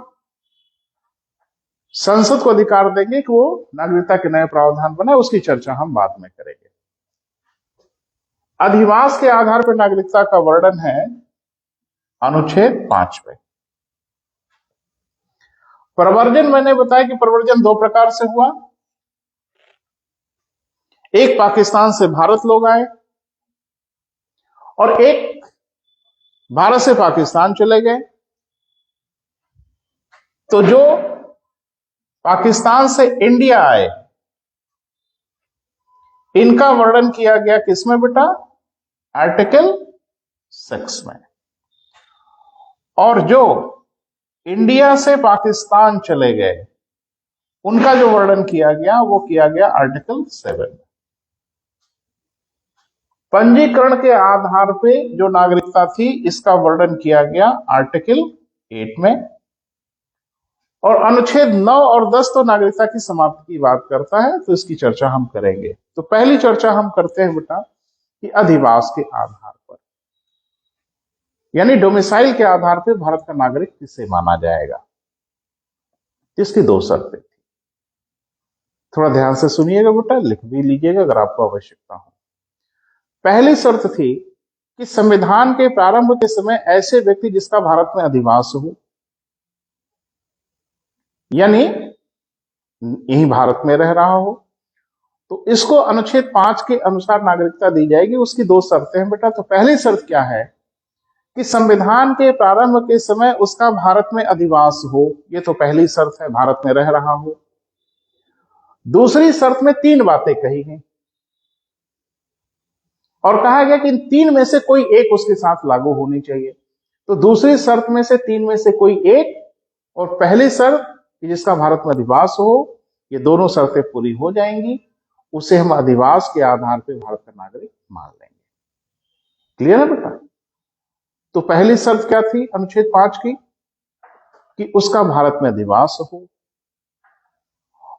संसद को अधिकार देंगे कि वो नागरिकता के नए प्रावधान बनाए, उसकी चर्चा हम बाद में करेंगे। अधिवास के आधार पर नागरिकता का वर्णन है अनुच्छेद 5 पे। प्रवर्जन मैंने बताया कि प्रवर्जन दो प्रकार से हुआ। एक पाकिस्तान से भारत लोग आए और एक भारत से पाकिस्तान चले गए। तो जो पाकिस्तान से इंडिया आए इनका वर्णन किया गया किसमें बेटा? आर्टिकल 6 में। और जो इंडिया से पाकिस्तान चले गए, उनका जो वर्णन किया गया वो किया गया आर्टिकल 7। पंजीकरण के आधार पे जो नागरिकता थी इसका वर्णन किया गया आर्टिकल 8 में, और अनुच्छेद 9 और 10 तो नागरिकता की समाप्ति की बात करता है, तो इसकी चर्चा हम करेंगे। तो पहली चर्चा हम करते हैं बेटा कि अधिवास के आधार पर, यानी डोमिसाइल के आधार पर भारत का नागरिक किसे माना जाएगा। इसकी दो शर्तें थी, थोड़ा ध्यान से सुनिएगा बेटा, लिख भी लीजिएगा अगर आपको आवश्यकता हो। पहली शर्त थी कि संविधान के प्रारंभ के समय ऐसे व्यक्ति जिसका भारत में अधिवास हो, यानी यही भारत में रह रहा हो, तो इसको अनुच्छेद 5 के अनुसार नागरिकता दी जाएगी। उसकी दो शर्तें हैं बेटा। तो पहली शर्त क्या है कि संविधान के प्रारंभ के समय उसका भारत में अधिवास हो, ये तो पहली शर्त है, भारत में रह रहा हो। दूसरी शर्त में 3 बातें कही गई और कहा गया कि इन 3 में से कोई एक उसके साथ लागू होनी चाहिए। तो दूसरी शर्त में से 3 में से कोई एक, और पहली शर्त कि जिसका भारत में अधिवास हो, ये दोनों शर्तें पूरी हो जाएंगी, उसे हम अधिवास के आधार पर भारत का नागरिक मान लेंगे। क्लियर है बेटा? तो पहली शर्त क्या थी अनुच्छेद 5 की, कि उसका भारत में अधिवास हो,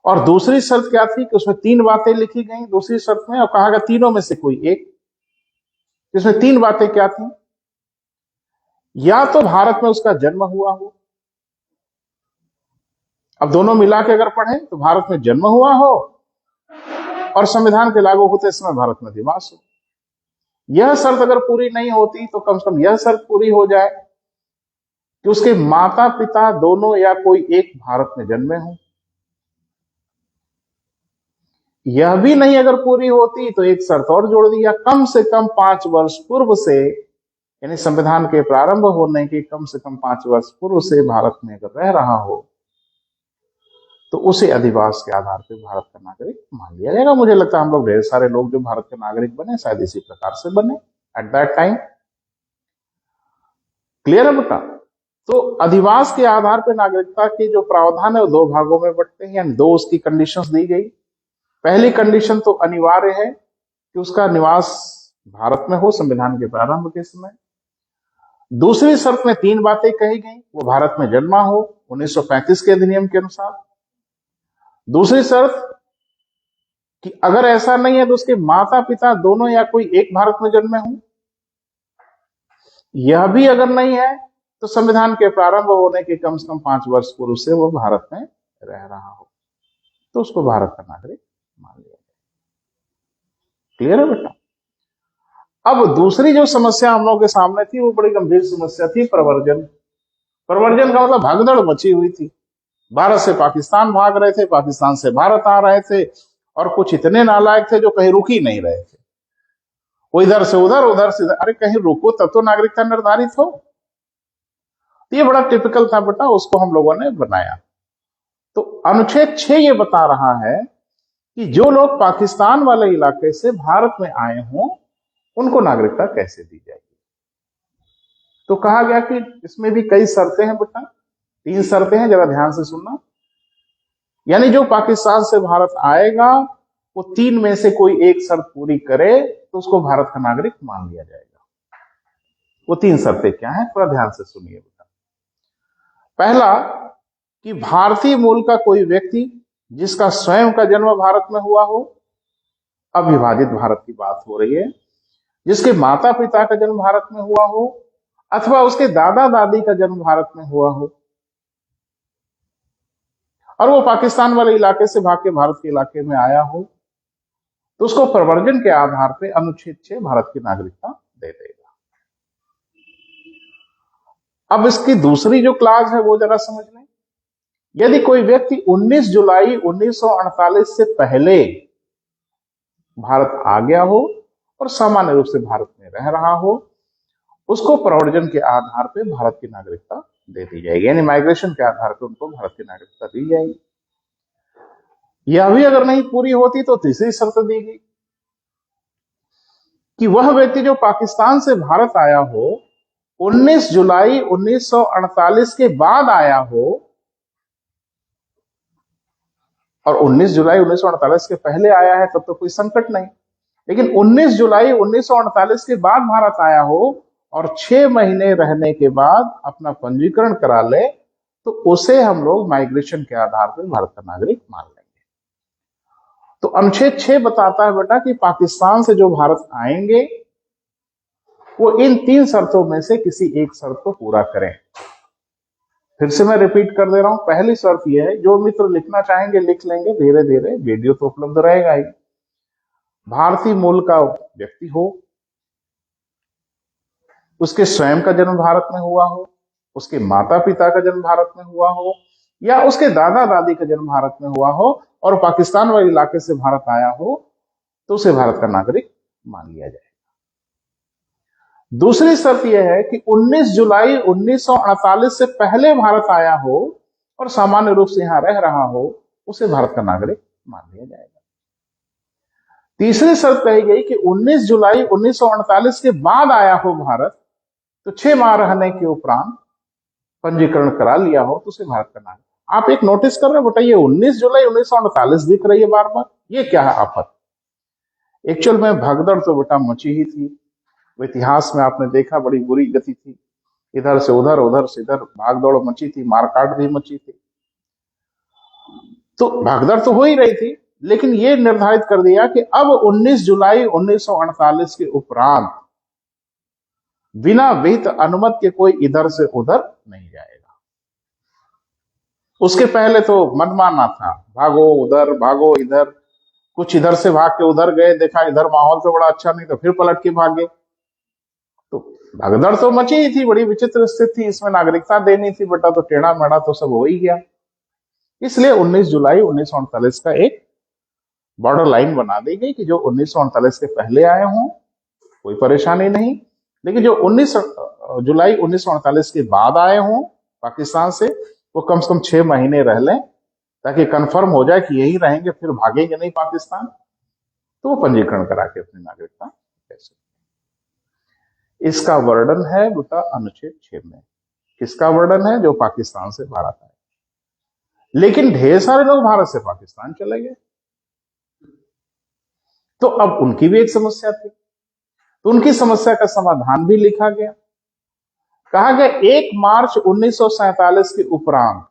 और दूसरी शर्त क्या थी कि उसमें 3 बातें लिखी गई दूसरी शर्त में, और कहा गया तीनों में से कोई एक। इसमें 3 बातें क्या थी? या तो भारत में उसका जन्म हुआ हो, अब दोनों मिला के अगर पढ़ें तो भारत में जन्म हुआ हो और संविधान के लागू होते समय भारत में अधिवास हो। यह शर्त अगर पूरी नहीं होती तो कम से कम यह शर्त पूरी हो जाए कि उसके माता पिता दोनों या कोई एक भारत में जन्मे हों। यह भी नहीं अगर पूरी होती तो एक शर्त और जोड़ दी, या कम से कम 5 वर्ष पूर्व से, यानी संविधान के प्रारंभ होने के कम से कम 5 वर्ष पूर्व से भारत में अगर रह रहा हो तो उसे अधिवास के आधार पर भारत का नागरिक मान लिया जाएगा। मुझे लगता है हम लोग ढेर सारे लोग जो भारत के नागरिक बने शायद इसी प्रकार से बने एट दैट टाइम। क्लियर है बेटा? तो अधिवास के आधार पर नागरिकता के जो प्रावधान है वो 2 भागों में बंटते हैं, यानी 2 उसकी कंडीशंस दी गई। पहली कंडीशन तो अनिवार्य है कि उसका निवास भारत में हो संविधान के प्रारंभ के समय। दूसरी शर्त में 3 बातें कही गई, वो भारत में जन्मा हो 1935 के अधिनियम के अनुसार। दूसरी शर्त कि अगर ऐसा नहीं है तो उसके माता पिता दोनों या कोई एक भारत में जन्मे हों। यह भी अगर नहीं है तो संविधान के प्रारंभ होने के कम से कम 5 वर्ष पूर्व से वो भारत में रह रहा हो, तो उसको भारत का नागरिक मान लिया जाए। क्लियर है बेटा? अब दूसरी जो समस्या हम लोगों के सामने थी वो बड़ी गंभीर समस्या थी, प्रवर्जन। प्रवर्जन का मतलब भगदड़ मची हुई थी। भारत से पाकिस्तान भाग रहे थे, पाकिस्तान से भारत आ रहे थे, और कुछ इतने नालायक थे जो कहीं रुक ही नहीं रहे थे। वो इधर से उधर, उधर से इधर। अरे कहीं रुको तब तो नागरिकता निर्धारित हो। तो ये बड़ा टिपिकल था बेटा, उसको हम लोगों ने बनाया। तो अनुच्छेद 6 ये बता रहा है कि जो लोग पाकिस्तान वाले इलाके से भारत में आए हों उनको नागरिकता कैसे दी जाएगी। तो कहा गया कि इसमें भी कई शर्तें हैं बेटा, 3 शर्तें हैं, जरा ध्यान से सुनना। यानी जो पाकिस्तान से भारत आएगा वो 3 में से कोई एक शर्त पूरी करे तो उसको भारत का नागरिक मान लिया जाएगा। वो 3 शर्तें क्या हैं, थोड़ा ध्यान से सुनिए बेटा। पहला कि भारतीय मूल का कोई व्यक्ति जिसका स्वयं का जन्म भारत में हुआ हो, अविभाजित भारत की बात हो रही है, जिसके माता पिता का जन्म भारत में हुआ हो अथवा उसके दादा दादी का जन्म भारत में हुआ हो, और वो पाकिस्तान वाले इलाके से भाग के भारत के इलाके में आया हो, तो उसको प्रवर्जन के आधार पर अनुच्छेद 6 भारत की नागरिकता दे देगा। अब इसकी दूसरी जो क्लाज है वो जरा समझ लें। यदि कोई व्यक्ति 19 जुलाई 1948 से पहले भारत आ गया हो और सामान्य रूप से भारत में रह रहा हो, उसको प्रवर्जन के आधार पर भारत की नागरिकता दे दी जाएगी, यानी माइग्रेशन के आधार पर उनको भारत की नागरिकता दी जाएगी। यह भी अगर नहीं पूरी होती तो तीसरी शर्त दी गई कि वह व्यक्ति जो पाकिस्तान से भारत आया हो 19 जुलाई 1948 के बाद आया हो और 19 जुलाई 1948 के पहले आया है तब तो कोई संकट नहीं, लेकिन 19 जुलाई 1948 के बाद भारत आया हो और 6 महीने रहने के बाद अपना पंजीकरण करा ले तो उसे हम लोग माइग्रेशन के आधार पर भारत का नागरिक मान लेंगे। तो अनुच्छेद 6 बताता है बेटा कि पाकिस्तान से जो भारत आएंगे वो इन 3 शर्तों में से किसी एक शर्त को पूरा करें। फिर से मैं रिपीट कर दे रहा हूं, पहली शर्त यह है, जो मित्र लिखना चाहेंगे लिख लेंगे, धीरे धीरे वीडियो तो उपलब्ध रहेगा ही। भारतीय मूल का व्यक्ति हो, उसके स्वयं का जन्म भारत में हुआ हो, उसके माता पिता का जन्म भारत में हुआ हो, या उसके दादा दादी का जन्म भारत में हुआ हो और पाकिस्तान वाले इलाके से भारत आया हो, तो उसे भारत का नागरिक मान लिया जाए। दूसरी शर्त यह है कि 19 जुलाई 1948 से पहले भारत आया हो और सामान्य रूप से यहां रह रहा हो, उसे भारत का नागरिक मान लिया जाएगा। तीसरी शर्त कही गई कि 19 जुलाई 1948 के बाद आया हो भारत, तो 6 माह रहने के उपरांत पंजीकरण करा लिया हो, तो उसे भारत का नागरिक। आप एक नोटिस कर रहे हैं बेटा, ये 19 जुलाई 1948 दिख रही है बार बार, ये क्या है आफत? एक्चुअल में भगदड़ तो बेटा मची ही थी। इतिहास में आपने देखा बड़ी बुरी गति थी, इधर से उधर उधर से इधर भागदौड़ मची थी, मारकाट भी मची थी। तो भगदड़ तो हो ही रही थी, लेकिन ये निर्धारित कर दिया कि अब 19 जुलाई 1948 के उपरांत बिना विहित अनुमति के कोई इधर से उधर नहीं जाएगा। उसके पहले तो मनमाना था, भागो उधर भागो इधर, कुछ इधर से भाग के उधर गए, देखा इधर माहौल तो बड़ा अच्छा नहीं, तो फिर पलट के भागे। तो भगदड़ तो मची ही थी, बड़ी विचित्र स्थिति थी। इसमें नागरिकता देनी थी बेटा, तो टेढ़ा मेढ़ा तो सब हो ही गया। इसलिए 19 जुलाई 1948 का एक बॉर्डर लाइन बना दी गई कि जो 1948 के पहले आए हों कोई परेशानी नहीं, लेकिन जो 19 जुलाई 1948 के बाद आए हों पाकिस्तान से, वो कम से कम 6 महीने रह लें, ताकि कंफर्म हो जाए कि यही रहेंगे, फिर भागेंगे नहीं पाकिस्तान, तो वो पंजीकरण करा के अपनी नागरिकता ले सकते। इसका वर्णन है बेटा अनुच्छेद 6 में। किसका वर्णन है? जो पाकिस्तान से भारत आए। लेकिन ढेर सारे लोग भारत से पाकिस्तान चले गए, तो अब उनकी भी एक समस्या थी, तो उनकी समस्या का समाधान भी लिखा गया। कहा गया 1 मार्च 1947 के उपरांत,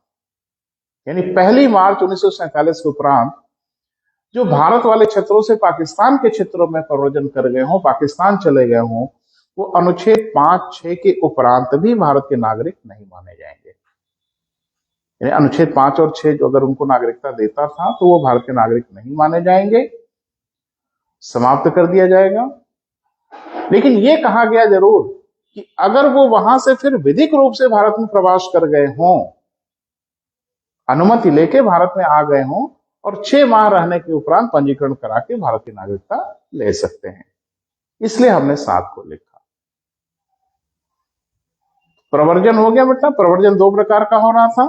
यानी 1 मार्च 1947 के उपरांत जो भारत वाले क्षेत्रों से पाकिस्तान के क्षेत्रों में प्रव्रजन कर गए हों, पाकिस्तान चले गए हों, वो अनुच्छेद 5-6 के उपरांत भी भारत के नागरिक नहीं माने जाएंगे। यानी अनुच्छेद 5 और 6 जो अगर उनको नागरिकता देता था, तो वो भारत के नागरिक नहीं माने जाएंगे, समाप्त कर दिया जाएगा। लेकिन ये कहा गया जरूर कि अगर वो वहां से फिर विधिक रूप से भारत में प्रवास कर गए हों, अनुमति लेके भारत में आ गए हों और 6 माह रहने के उपरांत पंजीकरण करा के भारत की नागरिकता ले सकते हैं। इसलिए हमने 7 को लिखा। प्रवर्जन हो गया बेटा। प्रवर्जन 2 प्रकार का हो रहा था,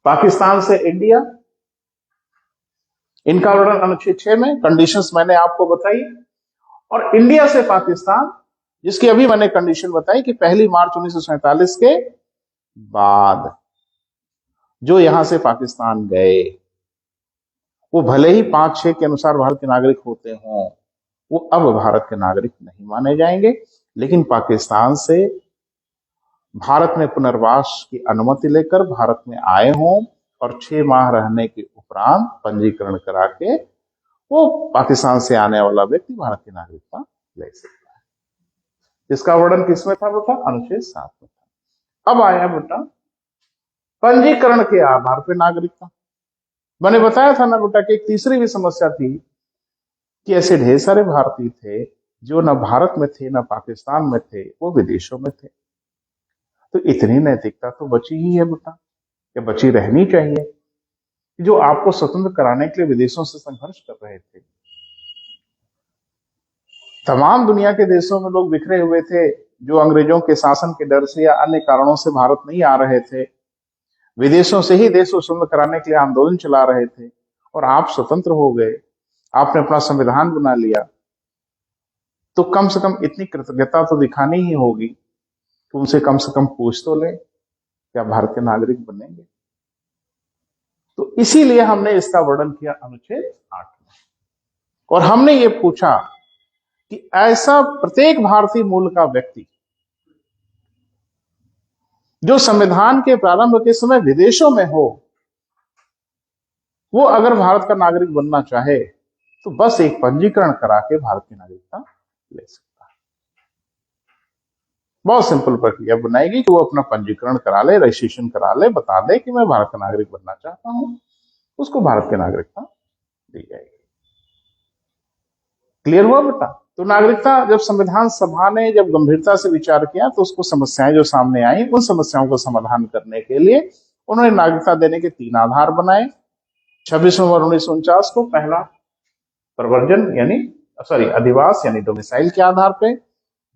पाकिस्तान से इंडिया, इनका वर्णन अनुच्छेद 6 में, कंडीशंस मैंने आपको बताई, और इंडिया से पाकिस्तान, जिसकी अभी मैंने कंडीशन बताई कि 1 मार्च 1947 के बाद जो यहां से पाकिस्तान गए, वो भले ही 5-6 के अनुसार भारत के नागरिक होते हों, वो अब भारत के नागरिक नहीं माने जाएंगे। लेकिन पाकिस्तान से भारत में पुनर्वास की अनुमति लेकर भारत में आए हों और 6 माह रहने के उपरांत पंजीकरण करा के वो पाकिस्तान से आने वाला व्यक्ति भारत की नागरिकता ले सकता है। इसका वर्णन किसमें था बेटा? अनुच्छेद 7 में था। अब आया बेटा पंजीकरण के आधार पर नागरिकता। मैंने बताया था ना बेटा कि एक तीसरी भी समस्या थी कि ऐसे ढेर सारे भारतीय थे जो न भारत में थे न पाकिस्तान में थे, वो विदेशों में थे। तो इतनी नैतिकता तो बची ही है बेटा, या बची रहनी चाहिए, जो आपको स्वतंत्र कराने के लिए विदेशों से संघर्ष कर रहे थे। तमाम दुनिया के देशों में लोग बिखरे हुए थे जो अंग्रेजों के शासन के डर से या अन्य कारणों से भारत नहीं आ रहे थे, विदेशों से ही देश को स्वतंत्र कराने के लिए आंदोलन चला रहे थे, और आप स्वतंत्र हो गए, आपने अपना संविधान बना लिया। तो कम से कम इतनी कृतज्ञता तो दिखानी ही होगी कि उनसे कम से कम पूछ तो ले, क्या भारत के नागरिक बनेंगे। तो इसीलिए हमने इसका वर्णन किया अनुच्छेद 8 में, और हमने ये पूछा कि ऐसा प्रत्येक भारतीय मूल का व्यक्ति जो संविधान के प्रारंभ के समय विदेशों में हो, वो अगर भारत का नागरिक बनना चाहे तो बस एक पंजीकरण करा के भारत की नागरिकता ले सकता है। बहुत सिंपल प्रक्रिया बनाएगी कि वो अपना पंजीकरण करा ले, रजिस्ट्रेशन करा ले, बता दे कि मैं भारत का नागरिक बनना चाहता हूं, उसको भारत की नागरिकता दी जाएगी। क्लियर हुआ बेटा? तो नागरिकता जब संविधान सभा ने जब गंभीरता से विचार किया तो उसको समस्याएं जो सामने आई, उन समस्याओं को समाधान करने के लिए उन्होंने नागरिकता देने के 3 आधार बनाए। 26 नवंबर 1949 को पहला प्रवर्जन अधिवास यानी डोमिसाइल के आधार पे,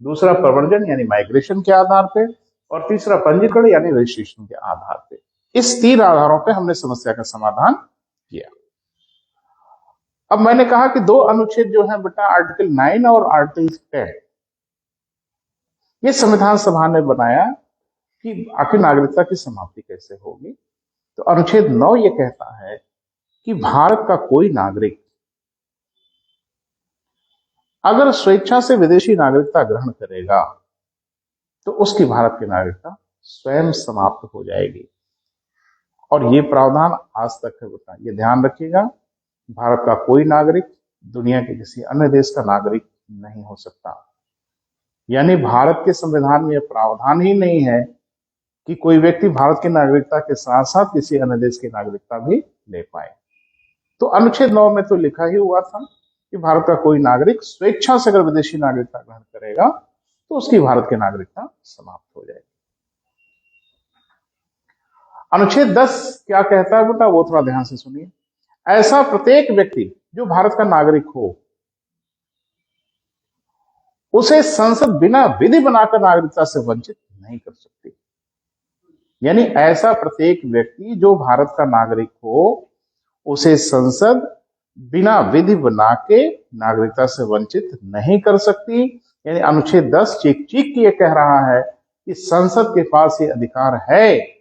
दूसरा प्रवर्जन यानी माइग्रेशन के आधार पे, और तीसरा पंजीकरण यानी रजिस्ट्रेशन के आधार पे। इस 3 आधारों पे हमने समस्या का समाधान किया। अब मैंने कहा कि 2 अनुच्छेद जो है बेटा, आर्टिकल 9 और आर्टिकल 10, ये संविधान सभा ने बनाया कि आखिर नागरिकता की समाप्ति कैसे होगी। तो अनुच्छेद 9 ये कहता है कि भारत का कोई नागरिक अगर स्वेच्छा से विदेशी नागरिकता ग्रहण करेगा तो उसकी भारत की नागरिकता स्वयं समाप्त हो जाएगी। और ये प्रावधान आज तक है बेटा, ये ध्यान रखिएगा, भारत का कोई नागरिक दुनिया के किसी अन्य देश का नागरिक नहीं हो सकता। यानी भारत के संविधान में यह प्रावधान ही नहीं है कि कोई व्यक्ति भारत की नागरिकता के साथ साथ किसी अन्य देश की नागरिकता भी ले पाए। तो अनुच्छेद 9 में तो लिखा ही हुआ था कि भारत का कोई नागरिक स्वेच्छा से अगर विदेशी नागरिकता ग्रहण करेगा तो उसकी भारत की नागरिकता समाप्त हो जाएगी। अनुच्छेद 10 क्या कहता है बेटा, वो थोड़ा ध्यान से सुनिए। ऐसा प्रत्येक व्यक्ति जो भारत का नागरिक हो, उसे संसद बिना विधि बनाकर नागरिकता से वंचित नहीं कर सकती। यानी ऐसा प्रत्येक व्यक्ति जो भारत का नागरिक हो, उसे संसद बिना विधि बना के नागरिकता से वंचित नहीं कर सकती। यानी अनुच्छेद 10 चीख चीख के कह रहा है कि संसद के पास ये अधिकार है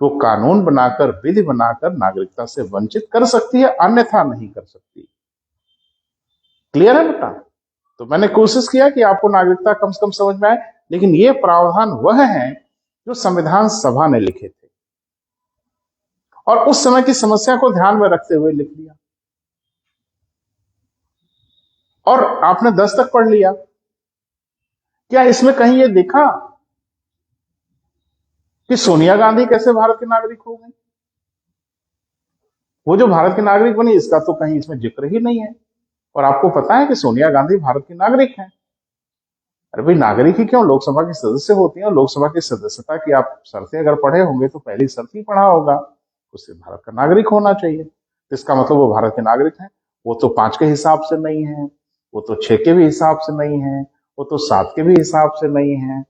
तो कानून बनाकर, विधि बनाकर नागरिकता से वंचित कर सकती है, अन्यथा नहीं कर सकती। क्लियर है बेटा? तो मैंने कोशिश किया कि आपको नागरिकता कम से कम समझ में आए, लेकिन ये प्रावधान वह है जो संविधान सभा ने लिखे थे और उस समय की समस्या को ध्यान में रखते हुए लिख दिया। और आपने 10 तक पढ़ लिया, क्या इसमें कहीं ये दिखा कि सोनिया गांधी कैसे भारत के नागरिक हो गई? वो जो भारत के नागरिक बनी, इसका तो कहीं इसमें जिक्र ही नहीं है। और आपको पता है कि सोनिया गांधी भारत की नागरिक हैं। अरे भाई, नागरिक ही क्यों, लोकसभा की सदस्य होती हैं, और लोकसभा की सदस्यता की आप शर्तें अगर पढ़े होंगे तो पहली शर्त ही पढ़ा होगा, उससे भारत का नागरिक होना चाहिए। तो इसका मतलब वो भारत के नागरिक हैं। वो तो 5 के हिसाब से नहीं है, वो तो 6 के भी हिसाब से नहीं है, वो तो 7 के भी हिसाब से नहीं है।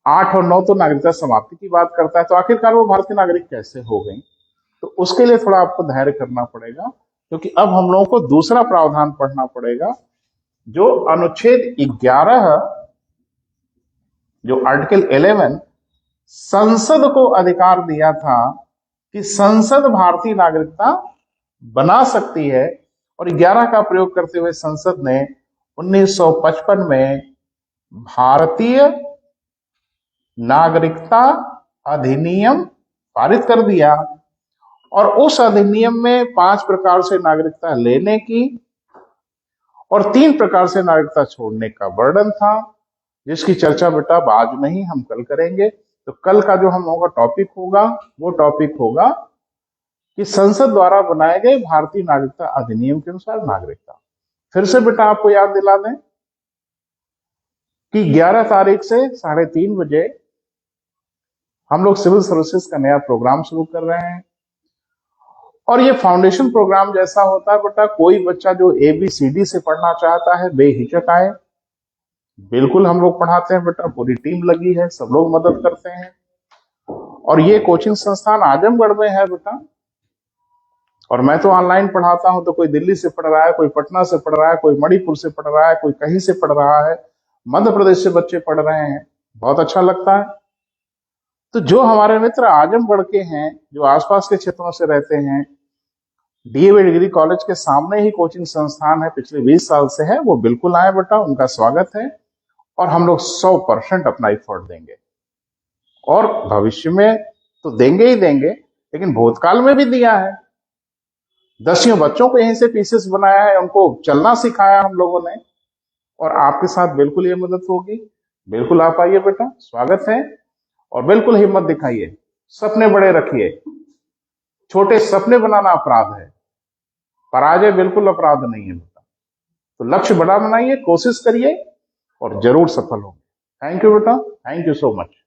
8 और 9 तो नागरिकता समाप्ति की बात करता है। तो आखिरकार वो भारत के नागरिक कैसे हो गई? तो उसके लिए थोड़ा आपको धैर्य करना पड़ेगा, क्योंकि अब हम लोगों को दूसरा प्रावधान पढ़ना पड़ेगा, जो अनुच्छेद 11, जो आर्टिकल 11 संसद को अधिकार दिया था कि संसद भारतीय नागरिकता बना सकती है। और 11 का प्रयोग करते हुए संसद ने 1955 में भारतीय नागरिकता अधिनियम पारित कर दिया। और उस अधिनियम में 5 प्रकार से नागरिकता लेने की और 3 प्रकार से नागरिकता छोड़ने का वर्णन था, जिसकी चर्चा बेटा आज नहीं, हम कल करेंगे। तो कल का जो हम लोगों का टॉपिक होगा, वो टॉपिक होगा कि संसद द्वारा बनाए गए भारतीय नागरिकता अधिनियम के अनुसार नागरिकता। फिर से बेटा आपको याद दिला दें कि 11 तारीख से 3:30 बजे हम लोग सिविल सर्विसेज का नया प्रोग्राम शुरू कर रहे हैं। और ये फाउंडेशन प्रोग्राम जैसा होता है बेटा, कोई बच्चा जो ABCD से पढ़ना चाहता है बेहिचक आए, बिल्कुल हम लोग पढ़ाते हैं बेटा, पूरी टीम लगी है, सब लोग मदद करते हैं। और ये कोचिंग संस्थान आजमगढ़ में है बेटा, और मैं तो ऑनलाइन पढ़ाता हूं, तो कोई दिल्ली से पढ़ रहा है, कोई पटना से पढ़ रहा है, कोई मणिपुर से पढ़ रहा है, कोई कहीं से पढ़ रहा है, मध्य प्रदेश से बच्चे पढ़ रहे हैं, बहुत अच्छा लगता है। तो जो हमारे मित्र आजमगढ़ के हैं, जो आसपास के क्षेत्रों से रहते हैं, डीएवी डिग्री कॉलेज के सामने ही कोचिंग संस्थान है, पिछले 20 साल से है, वो बिल्कुल आए बेटा, उनका स्वागत है। और हम लोग 100% अपना एफर्ट देंगे, और भविष्य में तो देंगे ही देंगे, लेकिन भूतकाल में भी दिया है। 10 बच्चों को यहीं से पीसेस बनाया है, उनको चलना सिखाया हम लोगों ने, और आपके साथ बिल्कुल ये मदद होगी। बिल्कुल आप आइए बेटा, स्वागत है। और बिल्कुल हिम्मत दिखाइए, सपने बड़े रखिए। छोटे सपने बनाना अपराध है, पराजय बिल्कुल अपराध नहीं है बेटा। तो लक्ष्य बड़ा बनाइए, कोशिश करिए, और जरूर सफल होंगे। थैंक यू बेटा, थैंक यू सो मच।